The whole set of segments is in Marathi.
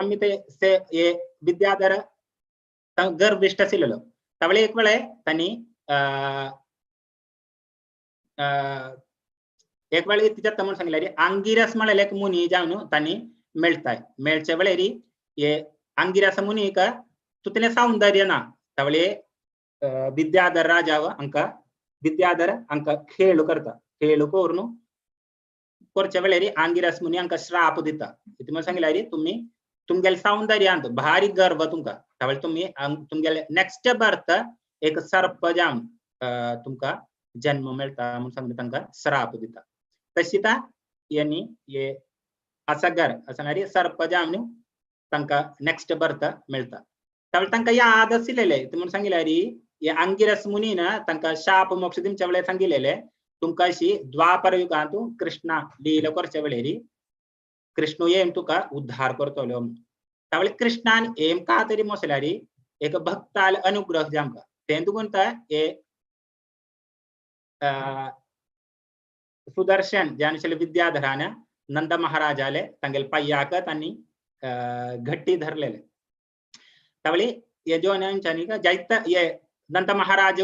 आम्ही ते ये विद्याधर गर्भिष्ठ आशिल्लो तावळे एक वेळे त्यांनी एक वेळे तिच्या तमून सांगितले अंगिरस म्हणले एक मुनी जाऊन त्यांनी मेळताय मेळचे वेळेरी ये अंगिरस मुनी का तुतने सौंदर्य ना तावळे विद्याधर राजाव अंक विद्याधर अंक खेळू करता खेळू करून कोरच्या वेळेरी अंगिरस मुनी अंक श्राप दिता तुम्हाला सांगितले तुम्ही तुमगेल सौंदर्य अंत भारी गर्व तुमका तावळे तुम्ही तुमगेल नेक्स्ट बर्थ एक सर्प जाऊन तुमका जन्म मिळता म्हणून सांगितलं तांका श्राप दिता तशीता यांनी ये असगर असणारी सर्प जाऊन तांका नेक्स्ट बर्थ मिळता त्यावेळी तांका याद आशिल्लेले म्हणून सांगितले ये अंगिरस मुनीन तांका शाप मोक्ष दिमच्या वेळेस सांगितलेले तुमका अशी द्वापर युगांत कृष्णा लीला करच्या वेळेरी कृष्ण येम तुका उद्धार करतलो त्यावेळी कृष्णान एम का तरी मोसल्यारी एक भक्ताल अनुग्रह जामका तेंदुगुंता ये सुदर्शन जानशल विद्याधरान नंद महाराजाले तंगेल पय्याक तांनी घट्टी धरलेले त्यावेळी ये जो का जैत ये नंद महाराज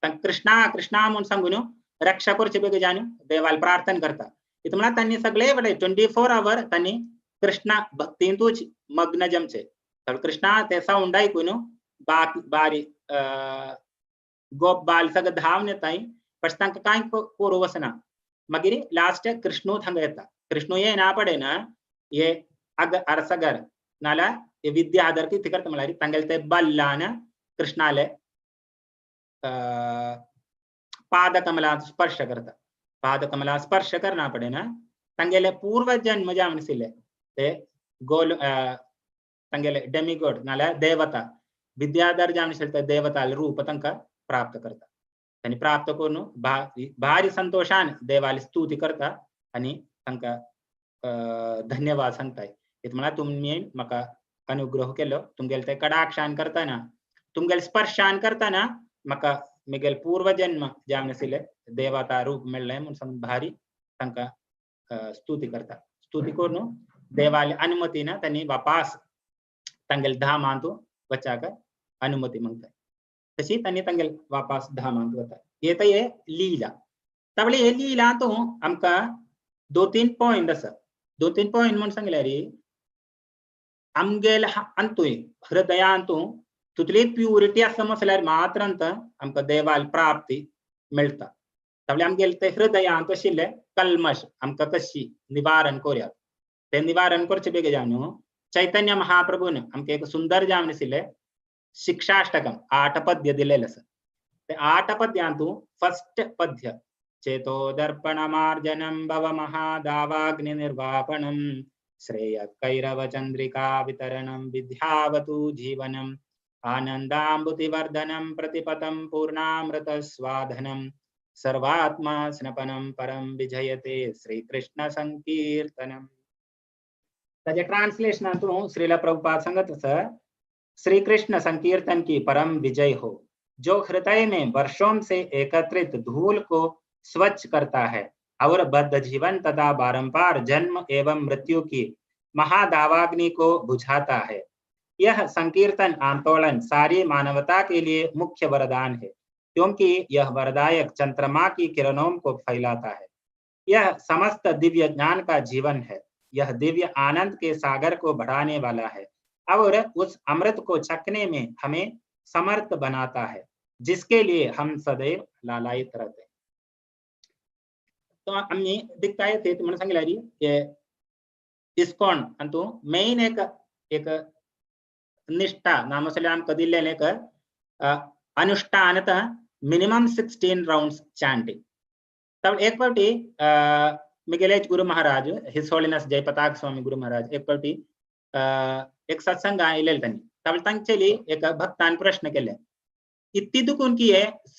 कृष्णा कृष्णा म्हणून सांगून रक्षा करचे बेग जाणू देवाल प्रार्थना करता इथं मला त्यांनी सगळे बडे 24 आवर त्यांनी कृष्णा भक्तींतूच मग्न जमचे तर कृष्णा ते साऊंड ऐकून बारी गोप बाल सगळं धाव नेताय पण तांका काय करू वसना मगिरी लास्ट कृष्णो थंग येता कृष्णो ये ना पडे ना ये अग अरसगर नाला ये विद्याधर की तिकट मला तंगल ते बल्लान कृष्णाले पाद कमला स्पर्श करता पाद कमला स्पर्श करना पड़े ना तंगेले पूर्व जन्म जामसिले ते गोल तंगेले डेमिगॉड नाला देवता विद्याधर जामसिले देवता रूप तंका प्राप्त करता आणि प्राप्त करून भारी संतोषान देवाली स्तुती करता आणि तंका धन्यवाद सांगताय इथं मला तुम्ही मका अनुग्रह केलो तुमगेल ते कडाक्षान करताना तुमगेल स्पर्शान करताना मका मिगेल पूर्व जन्म जामसिले देवता रूप मिळले म्हणून भारी तंका स्तुती करता स्तुती करून देवाली अनुमती ना त्यांनी वापस तंगेल धामांतू बच्चाक अनुमती मागताय तशी त्यांनी तंगेल वापस धामांतू होता ये तो ये लीला तबले ये लीला तो आमका 2-3 पॉइंट असा 2-3 पॉइंट म्हणून सांगल्यारी आमगेल अंतुय हृदयांतू तुतली प्युरिटी असं मसल्यार मात्र अंत आमका देवाल प्राप्ती मिळता तबले आमगेल ते हृदयांत आशिल्ले कल्मश आमका कशी निवारण करूया ते निवारण करचे बेगे जाणू चैतन्य महाप्रभून आमके एक सुंदर जावन आशिल्ले शिक्षाष्टकम 8 पद्य दिलेले आसा ते 8 पद्यांतू फर्स्ट पद्य चेतो दर्पणमार्जनम भव महादावाग्नि निर्वापणम श्रेय कैरव चंद्रिका वितरणम विद्यावतु जीवनम आनंदाम्बुतिवर्धनम प्रतिपतम पूर्णामृत स्वाधनम सर्वात्मा स्नपनम परम विजयते श्री कृष्ण संकीर्तनम त्याचे ट्रांसलेशन तो श्रीला प्रभुपाद संगत श्री कृष्ण संकीर्तन की परम विजय हो जो हृदय में वर्षों से एकत्रित धूल को स्वच्छ करता है और बद्ध जीवन तथा बारंबार जन्म एवं मृत्यु की महादावाग्नि को बुझाता है यह संकीर्तन आंदोलन सारी मानवता के लिए मुख्य वरदान है क्योंकि यह वरदायक चंद्रमा की किरणों को फैलाता है यह समस्त दिव्य ज्ञान का जीवन है यह दिव्य आनंद के सागर को बढ़ाने वाला है और उस अमृत को चखने में हमें समर्थ बनाता है जिसके लिए हम सदैव लालायित रहते हैं तो आम्ही दिखता है ते म्हणून सांगितलं की इस्कॉन अंतु मेन एक निष्ठा नामसले आमका दिल्लेले एक अनुष्ठानतः मिनिमम 16 राउंड्स चैंटिंग तब एक party मिगेलेज Guru Maharaj his holiness जयपताक स्वामी गुरु महाराज एक पार्टी एक सत्संग आयलेले त्यांनी तब तांचेली एक भक्तान प्रश्न केले इतकी दुखून की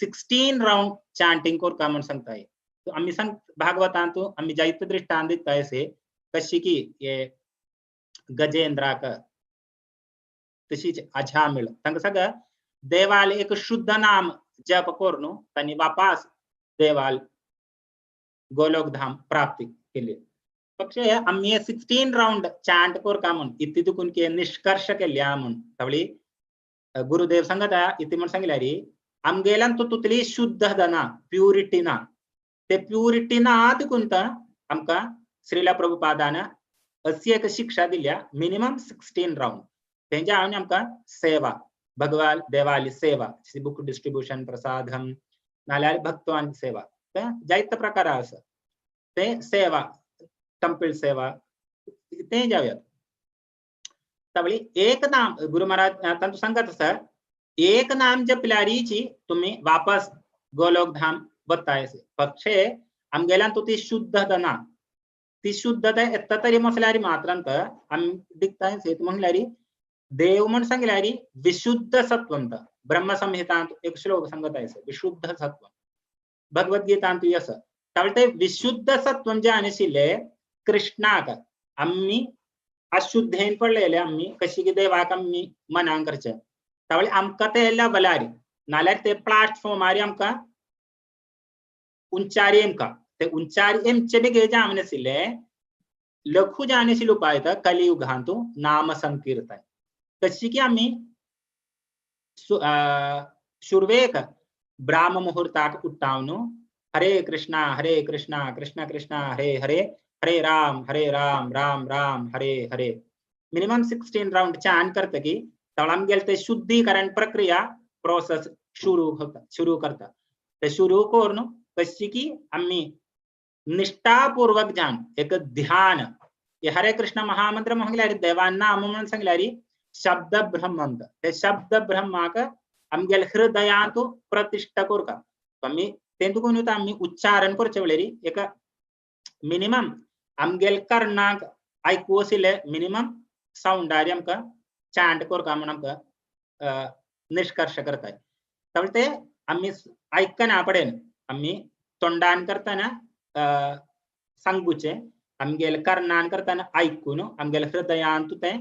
16 राउंड चैंटिंग कोर का म्हणून सांगताय तो आम्ही सांग भागवतांतू आम्ही जैत दृष्टांत दिताय से कशी की ये गजेंद्राक तशीच अझामिळ तांका सगळं देवाल एक शुद्ध नाम जप करून त्यांनी वापस देवाल गोलोक धाम प्राप्ती केली पक्षे आम्ही 16 राउंड चांट कोरता म्हण इतली दुखून की निष्कर्ष केल्या म्हण तवळी गुरुदेव सांगता इतली म्हण सांगल्यारी आमगेल्यान तो तुतली शुद्ध दना प्युरिटी ना ते प्युरिटी ना दुखून आमका श्रीला प्रभुपादान अशी एक शिक्षा दिल्या मिनिमम 16 राउंड तेंच्या आनी आमका सेवा भगवान देवाली सेवा बुक डिस्ट्रीब्यूशन प्रसादम नाल्यार भक्तांची सेवा जायत प्रकार आसा ते सेवा कंपील सेवा ते जाऊयात तवळी एक नाम गुरु महाराज तांतू सांगत सर एक नाम जपल्यारीची तुम्ही वापस गोलोक धाम बतायसे पक्षे आमगेल्यान तो ती शुद्धता ना ती शुद्धता एत्ता तरी मसल्यारी मात्रांत आम दिखताय सेत म्हणल्यारी देव म्हण सांगल्यारी विशुद्ध सत्वंत ब्रह्म संहितांत एक श्लोक सांगत आहे विशुद्ध सत्व भगवद्गीतांत यस त्यावेळी ते विशुद्ध सत्वं जे आनिशिल्ले कृष्णाक आम्ही अशुद्धेन पडलेले आम्ही कशी की देवाक आम्ही मनांक करचे त्यावेळी आमका ते येयल्या बलारी नाल्यार ते प्लॅटफॉर्मार आमका उंचारी एमका ते उंचारी एमचे बेगे जे आमनेसिल्ले लखू जे आनिशिल्ले उपाय कलियुगांतू नाम संकीर्तन कशी की आम्ही शुर्वेक ब्राह्म मुहूर्ताक उठावन हरे कृष्णा कृष्णा कृष्णा हरे हरे हरे राम राम राम हरे हरे मिनिमम 16 राउंड चान करता की तळाम गेल ते शुद्धीकरण प्रक्रिया प्रोसेस शुरू करता ते शुरू करून कशी की आम्ही निष्ठापूर्वक जान एक ध्यान हरे कृष्ण महामंत्र म्हणल्यारी देवांना नाम म्हणून सांगल्यारी शब्द ब्रह्मंत ते शब्द ब्रह्माक आमगेल हृदयांत प्रतिष्ठा करता आम्ही तेंतून आम्ही उच्चारण करचे वेळेरी एक मिनिमम आमगेल कर्णाक ऐकू आशिल्ले मिनिमम साउंडारी आमका चांट करता म्हणून आमका निष्कर्ष करताय त्यामुळे ते आम्ही ऐकना पडेन आम्ही तोंडान करताना सांगूचे आमगेल कर्णान करताना ऐकून आमगेल हृदयांत ते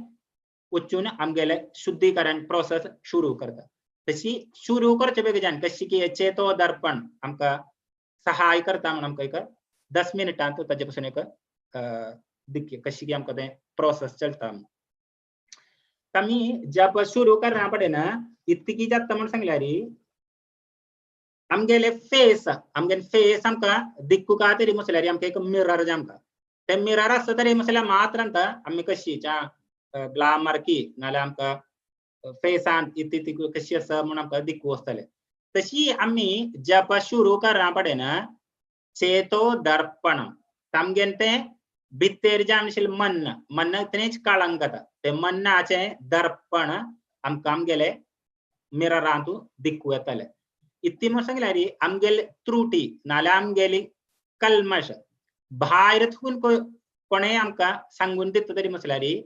उच्चून आमगेले शुद्धीकरण प्रोसेस सुरू करता तशी सुरू करचे बेगीन कशी की चेतो दर्पण आमका सहाय करता म्हणून आमका एक 10 मिनिटांत ताजे पासून एक दिक्के कशी की आमका ते प्रोसेस चलता आम्ही जप सुरू करना पडेना इतकी जाता म्हणून सांगल्यारी आमगेले फेस आमका दिक्कू का तरी मसल्यारी आमका एक मिरर जामका ते मिरर असता तरी मसल्या मात्रांत आम्ही कशीच्या ग्लामर की नाल्यार आमका फेसान इतली कशी आसा म्हणून आमका दिक्कू आसतले तशी आम्ही जप सुरू करना पडेना चेतो दर्पण आमगेन ते भितर जे आमचे मन तेच काळांक जाता ते मनाचे दर्पण आमका आमगेले मिररांत दिक्कू येतले इतली म्हणून सांगल्यारी आमगेले त्रुटी नाल्यार आमगेली कल्मश भायर थून कोणे आमका सांगून दिता तरी म्हटल्यारी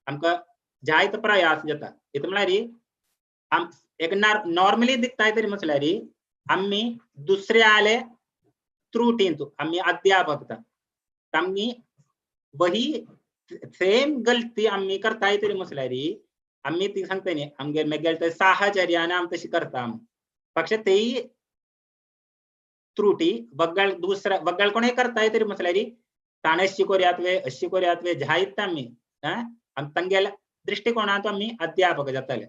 आमका जायत प्रयास जाता इतले म्हळ्यारी एक नॉर्मली दिखताय तरी म्हटल्यारी आम्ही दुसऱ्याले त्रुटींतू आम्ही अध्यापक आम्ही वही सेम गलती आम्ही करताय तरी म्हटल्यारी आम्ही ती सांगता न्ही आमगे मेगेल ते साहचर्यान आमी तशी करता पक्ष तेही त्रुटी बग्गळ कोणी करताय तरी म्हटल्यारी ताणे अशी कोरयात वे जायत आम्ही तांगेल्या दृष्टिकोनात आम्ही अध्यापक जाताले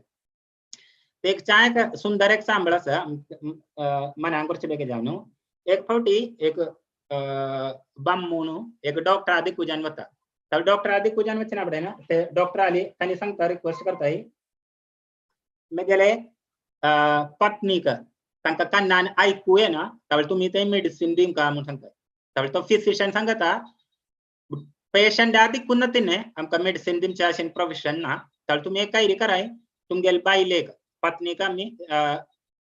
एक चाय सुंदर एक सांबळ आसा मनान करचे बेगे जावन एक फावटी एक बाम्मून एक डॉक्टर आदी कुजान वता तर डॉक्टर आदी कुजान वचना पडेना ते डॉक्टर आली तांणी सांगता रिक्वेस्ट करताय मेगेले पत्नीक तांका कान्नान ऐकू येना त्यावेळी तुम्ही ते मेडिसिन दिवंका म्हणून सांगता त्यावेळी तो फिजिशियन सांगता पेशंट आदी कुन्न तिने आमका मेडिसिन दिवचे अशें प्रोविजन ना त्यावेळी तुम्ही एक कायरी कराय तुमगेल बायलेक पत्नीक आमी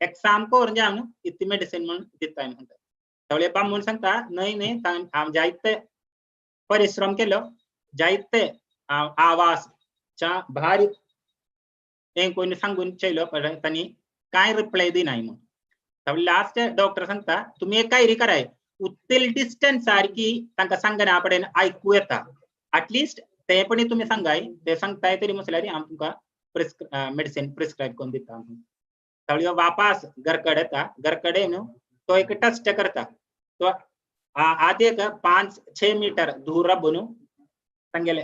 एक्साम कोर जावन इतली मेडिसिन म्हणून दिताय म्हणटा त्यावेळी बाम्मून सांगता न्हय हांव जायते परिश्रम केलो जायते आवाजच्या भारी हे कोणी सांगून चेयलो पण तांणी काय रिप्लाय दिनाय म्हणून त्यावेळी लास्ट डॉक्टर सांगता तुम्ही एक कायरी कराय उत्तील डिस्टन्स सारकी तांकां सांगना पडेन ऐकू येता एटलिस्ट ते पण तुम्ही सांगाय ते सांगताय तरी म्हटल्यार हांव तुमकां मेडिसिन प्रिस्क्रायब करून दिता त्यावेळी वापास घरकडे येता घरकडे न्हू तो एक टेस्ट करता तो आधे का 5-6 मीटर दूर रबनु तंगेले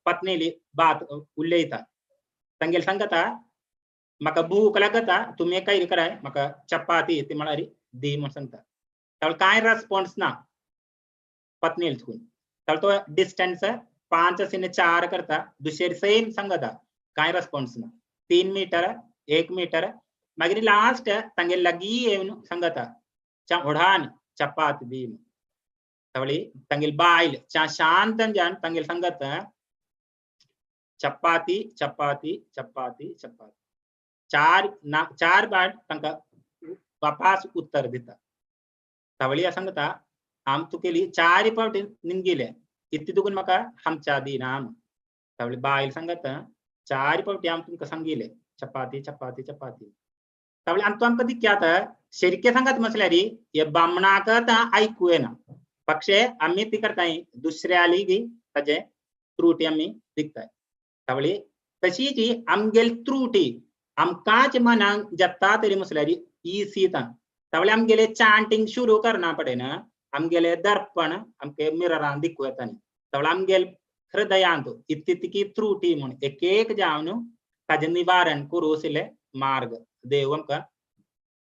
पत्नीली बात उल्लेता तंगेल संगता मका भूक लागता तुम्ही काही कराय मका चपाती ती म्हणारी दी म्हणून सांगता तर काय रेस्पॉन्स ना पत्नील थून तर तो डिस्टन्स 5 से 4 करता दुसरे सेम संगता काय रेस्पॉन्स ना 3 मीटर 1 मीटर मगर लास्ट तंगे लगी संगता चा उड़ान चपाती दी तवली तंगिल बाइल चा शांतन जान तंगिल संगत चपाती चपाती चपाती चपाती चार बार तंका वापस उत्तर देता तवली असंगता हम तो के लिए 4 पावट निंगिले इत्ती दुगुन मका हम चादी नाम तवली बाइल संगत 4 पावट हम तुमका संगीले चपाती चपाती चपाती तवली अंतम कधी क्या था शरीके संगत मसल्यारी ये बामणा का ता ऐकू ना पक्षे आम्ही ती करताय दुसऱ्या आली गी तजे त्रुटी आम्ही दिखताय तवली तशी जी आमगेल त्रुटी आमकाच मनांग जत्ता तरी मसल्यारी इसी ता तवली आमगेले चैंटिंग शुरू करना पड़े ना आमगेले दर्पण आमके मिररान दिखू येता तवली आमगेल हृदयांत इत्तिकी त्रुटी म्हणून एक एक जावनु तजे निवारण करूसिले मार्ग देव आमका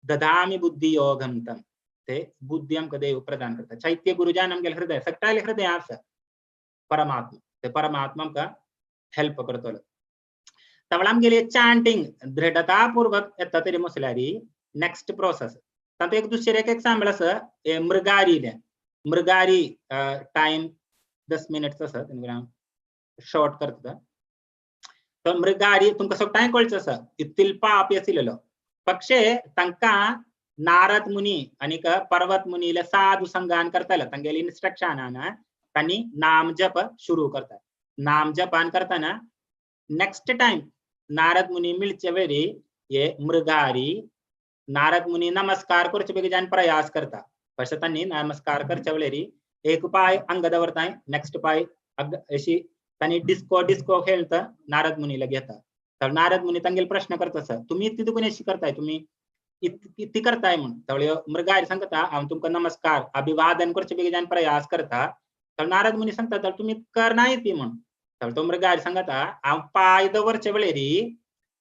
ददामि बुद्धि योगम तम ते बुद्धि हमका देव प्रदान करता चैत्य गुरुजान आमगेल हृदय सक्ताले हृदय आस परमात्मा ते परमात्मा का हेल्प करतो तवळाम गेले चैंटिंग दृढ़ता पूर्वक येता तरी मसल्यारी नेक्स्ट प्रोसेस तंत एक दुसरे एक एग्जांपल अस मृगारी टाइम 10 मिनिट्स अस शॉर्ट करता तर मृगारी तुमका सगळ्यां कळच अस इत्तिल पाप येसिलेलो पक्षे तंका नारद मुनी आणि पर्वत मुनीला साधु संगान करताला तंगेल इन्स्ट्रक्शन आना तनी नाम जप शुरू करता नाम जपान करताना नेक्स्ट टाइम नारद मुनी मिलचे वेरी ये मृगारी नारद मुनी नमस्कार करचे बेगी जान प्रयास करता പക്ഷെ तनी नमस्कार करचे वेळेरी एक पाय अंग दवरताय नेक्स्ट पाय अशी तनी डिस्को खेळता नारद मुनीला घेता तर नारद मुनी तंगेल प्रश्न करता तुम्ही इतकी दुकान अशी करताय तुम्ही इतकी करताय म्हणून तवळे मृगारी सांगता आम तुमका नमस्कार अभिवादन करचे बेगी जान प्रयास करता तर नारद मुनी सांगता तर तुम्ही करना येते म्हणून तर तो मृगारी सांगता आम पाय दवरचे वेळेरी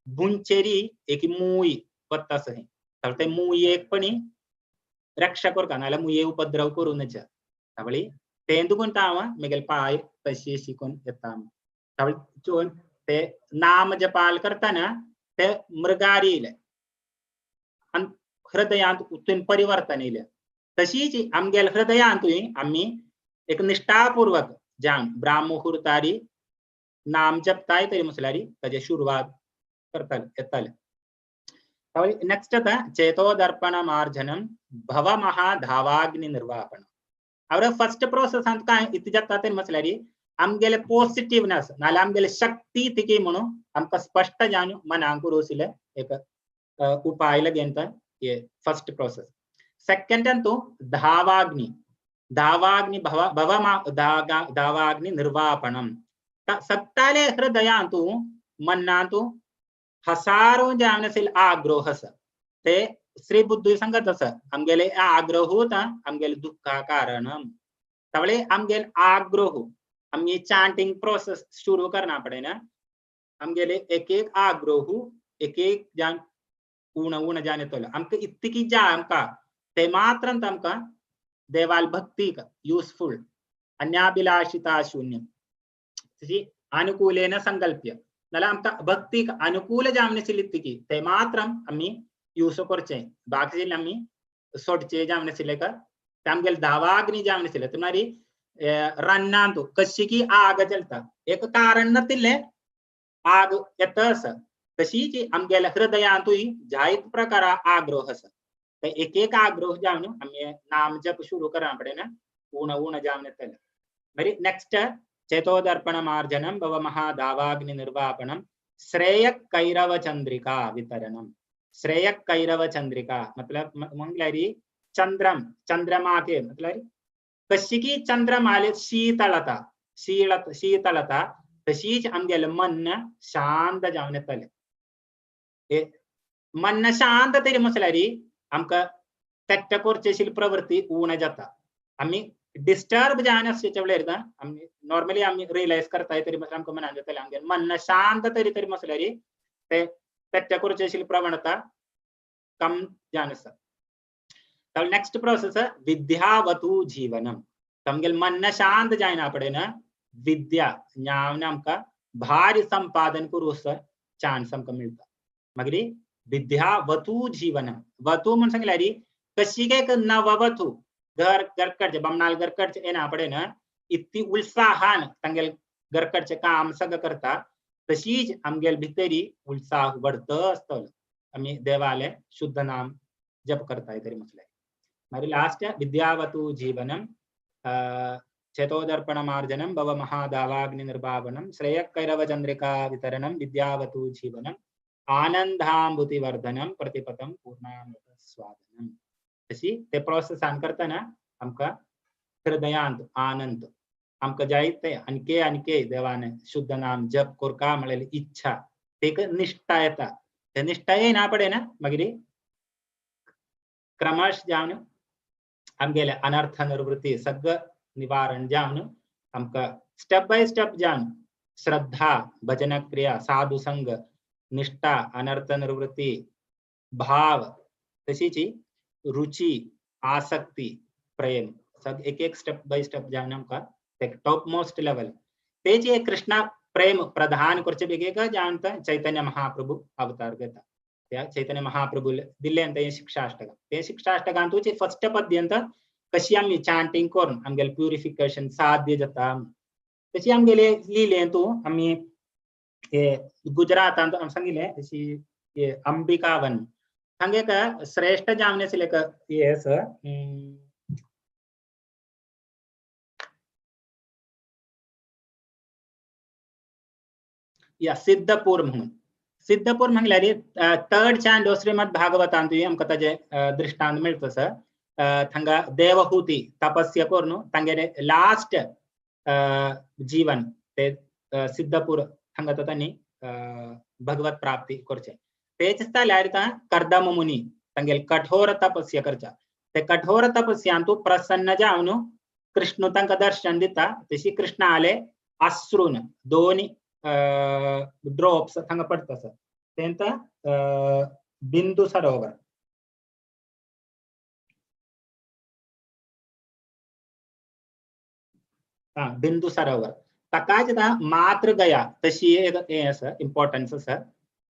बुंचेरी एक मुई पत्तास है तर ते मुई एक पणी रक्षा कर कानाला मुये उपद्रव करू नचा तवळी तेंदुकुन तावा मेगेल पाय तशी शिकून येता तवळी चोन ते नाम जपाल करताना ते मृगारीले हृदयांत उतून परिवर्तन येले तशीच आमगेल हृदयांत आम्ही एक निष्ठापूर्वक जान ब्राह्ममुहूर्तारी नाम जपताय तरी मुसलारी तजे शुरुआत करताल येताल तवळी नेक्स्ट था चेतो दर्पण मार्जनम भव महाधावाग्नि निर्वापन ಅವರ ಫಸ್ಟ್ ಪ್ರೋಸೆಸ್ ಅಂತ काय इति जाता मसल्यारी आमगेले पॉझिटिव्हनेस नाले आमगेले शक्ती तिकी म्हणून आमका स्पष्ट जाणू मनांक रोसिले एक उपाय लगेंत ये फर्स्ट प्रोसेस सेकंड अंतु धावाग्नि धावाग्नि निर्वापणम सत्ताले हृदयांतु मन्नांतु हसारो जामनसिल आग्रहस ते श्री बुद्धि संगत अस आमगेले आग्रह होता आमगेले दुःखा कारणम तवळे आमगेल आग्रह आम्ही चैंटिंग प्रोसेस शुरू करना पड़े ना आमगेले एक एक आग्रह एक एक जान ऊन जाने तो आमका इतकी जा आमका ते मात्र आमका देवाल भक्ति का यूजफुल अन्याभिलाषिता शून्य अनुकूलेन संकल्प्य नाला आमका भक्ति का अनुकूल जामने सिलित्तिकी ते मात्र आम्ही यूज करचे बाकी आम्ही सोडचे जामने सिले का आमगेल धावाग्नि जामने सिले तुम्हारी रन्नांतु कशी की आग जलता एक कारण नतिले आग येतस तशीच आमगेल हृदयांतु जायत प्रकार आग्रहस ते एक एक आग्रह जामनु आम्ही नाम जप शुरू करना पड़े ना ऊन जामने तले मरी नेक्स्ट चेतो दर्पण मार्जनम भव महाधावाग्नि निर्वापणम श्रेय कैरव चंद्रिका वितरणम श्रेय कैरव चंद्रिका मतलब मंगलारी चंद्रमा के मतलब कशी की चंद्रमाले शीतलता तशीच आमगेल मन शांत जावने तले मन शांत तरी मसल्यारी आमका तेट्ट करचेशील प्रवृत्ती ऊन जाता आम्ही डिस्टर्ब जाण्याचे वेळेर आम्ही नॉर्मली आम्ही रियलाइज करताय तरी मात्र आमकां मनान जातलें आमगे मन शांत तरी तरी मसल्यारी ते तेच्या करचे आशिल्ली प्रवणता कम जान आसा. Next process विद्यावतु जीवनम. आमगेल मन शांत जायना पडेन विद्या ज्ञान आमकां भारी संपादन करूस चान्स आमकां मेळटा. मागीर विद्यावतु जीवनम. वतु म्हण सांगल्यार कशी एक नववधू घर घरकडचे बमनाल घरकडचे येना पडेन इतकी उत्साहान तांगेल घरकडचे काम सगळं करता तशीच आमगेल भितरी उत्साह बढ़त आसतलो. आम्ही देवाले शुद्ध नाम जप करताय तरी म्हटले. मागीर लास्ट विद्यावतु जीवनम चेतोदर्पणमार्जनम भव महादावाग्नि निर्भावनम श्रेयकैरव चंद्रिका वितरणम विद्यावतु जीवनम आनंदांबुतिवर्धनम प्रतिपदम पूर्णामृत स्वादनम. तशी ते प्रोसेस करताना आमकां हृदयांत आनंद आमकां जायते आणके देवाने शुद्ध नाम जप करका म्हणलेली इच्छा एक निष्ठा येता. ते निष्ठा येना पडेन मागीर क्रमश जावन आमगेले अनर्थ निवृत्ती सगळं निवारण जावन आमकां स्टेप बाय स्टेप जावन श्रद्धा भजन क्रिया साधु संग निष्ठा अनर्थ निवृत्ती भाव तशीच रुची आसक्ती प्रेम सब एक एक स्टेप बाय स्टेप जावन आमकां टॉप मोस्ट लेवल तेजे कृष्णा प्रेम प्रधान करचे बेगीक जावन चैतन्य महाप्रभु अवतार घेता. त्या चैतन्य महाप्रभु दिल्ले ते शिक्षाष्टक ते शिक्षाष्टकांतूच फर्स्ट पद्यंत कशी आमी चांटिंग करून आमगेले प्युरिफिकेशन साध्य जाता तशी आमगेले लिहिलेंतू आमी गुजरातांत सांगिल्ले तशी अंबिकावन हांगा एक श्रेष्ठ जावन आशिल्लें एक हे आसा या सिद्धपूर म्हणून. सिद्धपूर म्हणल्यार थर्ड चांडो श्रीमद भागवतांत आमकां ताजे दृष्टांत मेळटा सर. थंगा देवहूती तपस्या करून तांगेले लास्ट जीवन ते सिद्धपूर थंगा तांणी भगवत प्राप्ती करचे. तेच जाल्यार कर्दम मुनी तांगेले कठोर तपस्या करच्या. ते कठोर तपस्यांतू प्रसन्न जावन कृष्ण तांकां दर्शन दिता. तशी कृष्ण आले अश्रून दोन ड्रॉप्स थंगा पडटा सर. तेंत बिंदू सरोवर बिंदू सरोवर ताकाच मात्र गया तशी एक हे आसा इम्पॉर्टन्स आसा.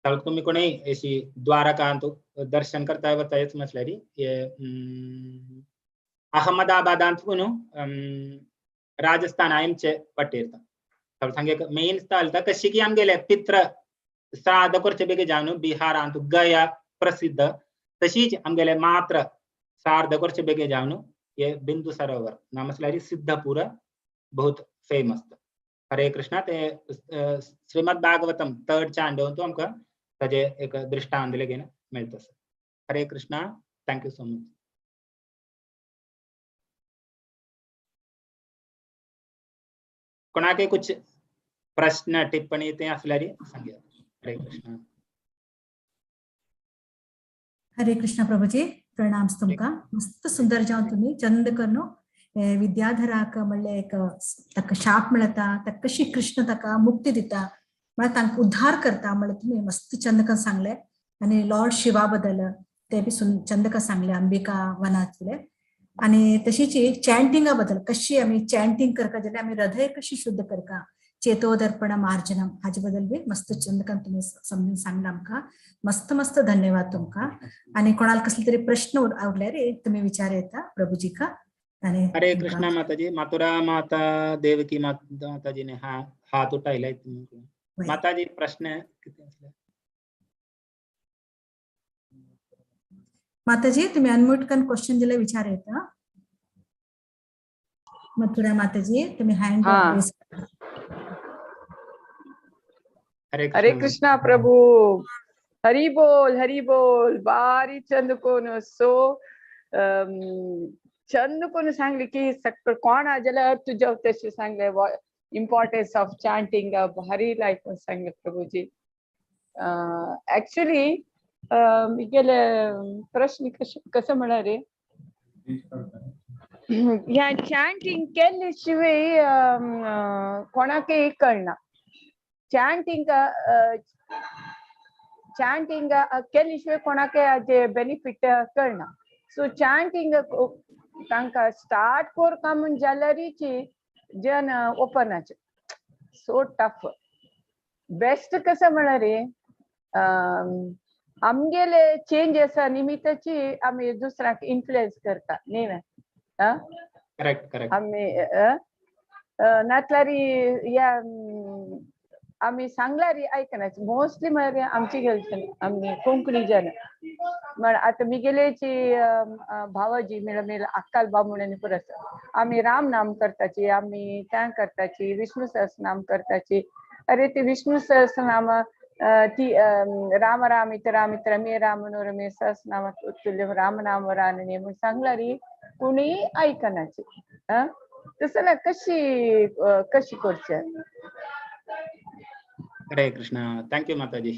जाल्यार तुमी कोणी अशी द्वारकांत दर्शन करता वतायच म्हटल्यार अहमदाबादांतून राजस्थान आमचे पट्टेर थंगा एक मेन स्थळ कशी की आमगेले पित्र श्राद्ध करचे बेगी जावन बिहारांत गया प्रसिद्ध तशीच आमगेले मात्र श्राद्ध करचे बेगी जावन हे बिंदू सरोवर नामसल्यार सिद्धपूर बहुत फेमस. हरे कृष्णा. ते श्रीमद भागवतम थर्ड चांडो तो आमकां ताजे एक दृष्टांत लेगीन मेळटा. Hare Krishna. Thank you so much. कोणाके कुछ प्रश्न टिप्पणी ते असल्यार सांगा. हरे कृष्णा. हरे कृष्णा प्रभुजी. प्रणाम तुमकां. मस्त सुंदर जावन तुमी चंद करून विद्याधराक म्हणले एक ताका शाप मेळटा ताका कशी कृष्ण ताका मुक्ती दिता म्हळ्यार तांकां उद्धार करता म्हळ्यार तुमी मस्त चंद करून सांगले. आनी लॉर्ड शिवा बद्दल ते बी चंद करून सांगले अंबिका वनातले. आनी तशीच चॅन्टिंगा बद्दल कशी आमी चॅन्टिंग करता जाल्यार आमी हृदय कशी शुद्ध करता चेतोदर्पण मार्जनम हाजे बद्दल बी मस्त चंद करून तुमी समजून सांगला आमकां. मस्त मस्त धन्यवाद तुमकां. आनी कोणाला कसले तरी प्रश्न उरल्यार तुमी विचार येता प्रभुजी का. हरे कृष्णा माताजी. मथुरा माता देवकी माताजी ने हाथ उठाइला माताजी प्रश्न माताजी तुम्ही अनम्यूट करून क्वेश्चन दिले विचार येता. मथुरा माताजी तुम्ही हँड रेज करा. हरे कृष्णा प्रभु. हरि बोल बारी चंद कोण सो चंद कोण सांगले की सगळं कोण जाल्यार तुझ्या तशें सांगले इम्पॉर्टन्स ऑफ चॅन्टिंग भारी लायक सांगले प्रभुजी. एक्चुअली गेले प्रश्न कसं म्हणा रे ह्या चॅन्टिंग केल्याशिवाय कोणाकही कळना. चॅन्टिंग केल्याशिवाय कोणाकय हाजे बेनिफिट कळना. सो चॅन्टिंग तांकां स्टार्ट कोरता म्हण जाल्यारीची जन ओपनाचे. So tough. बेस्ट कसं म्हळ्यार आमगेले चेंज आसा निमित्ताची आमी दुसऱ्याक इन्फ्लुएन्स करता न्ही. Correct correct. आमी नातल्यार या आमी सांगल्यार आयकनाची. मोस्टली म्हळ्यार आमची गेलची आमी कोंकणी जन म्हण आतां मिगेलेची भावाजी मेळ अक्काल बामणेनी पुरो आसा. आमी राम नाम करताची, आमी त्या करताची, विष्णू सहस्रनाम करताची. अरे ती विष्णू सहस्रनाम ती राम राम रमे राम मनोरमे सहस्रनाम तुल्यम राम नाम वरानने म्हण सांगल्यार कोणी आयकनाची. तसं ना कशी करचे. हरे कृष्णा. थँक्यू माताजी.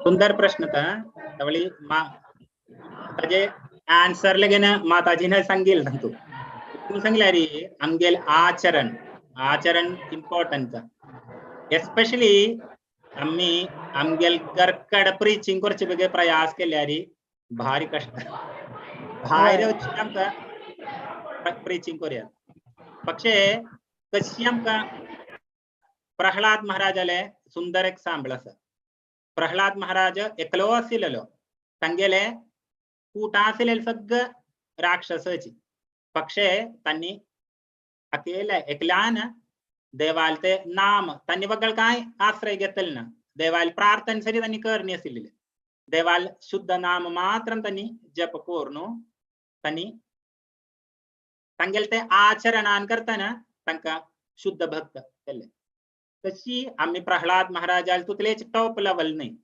सुंदर प्रश्न था. तवळी ताजे आन्सर लेगेन माताजीने सांगेल तू. तू सांगल्यारी आमगेल आचरण इम्पॉर्टंट. एस्पेशली आम्ही आमगेल करकड प्रीचिंग करचे बेगे प्रयास केल्यारी भारी कष्ट. भायर वचून आमकां प्रीचिंग करूया. पक्षे कशी आमकां प्रह्लाद महाराजाले सुंदर एक्झाम्पल आसा. प्रह्लाद महाराज एकलो आशिल्लो. तांगेले कुटां आशिल्ले सगळे राक्षसाची. पक्षे तांणी एकल्यान देवाल ते नाम तांणी बगल काय आश्रय घेतले ना. देवाल प्रार्थना सरी तांणी करनी आशिल्ली. देवाल शुद्ध नाम मात्र तांणी जप करून तांणी तांगेले ते आचरणान करताना तांकां शुद्ध भक्त केले. तशी आम्ही प्रह्लाद महाराजाल तुतलेच टॉप लेवल नाही.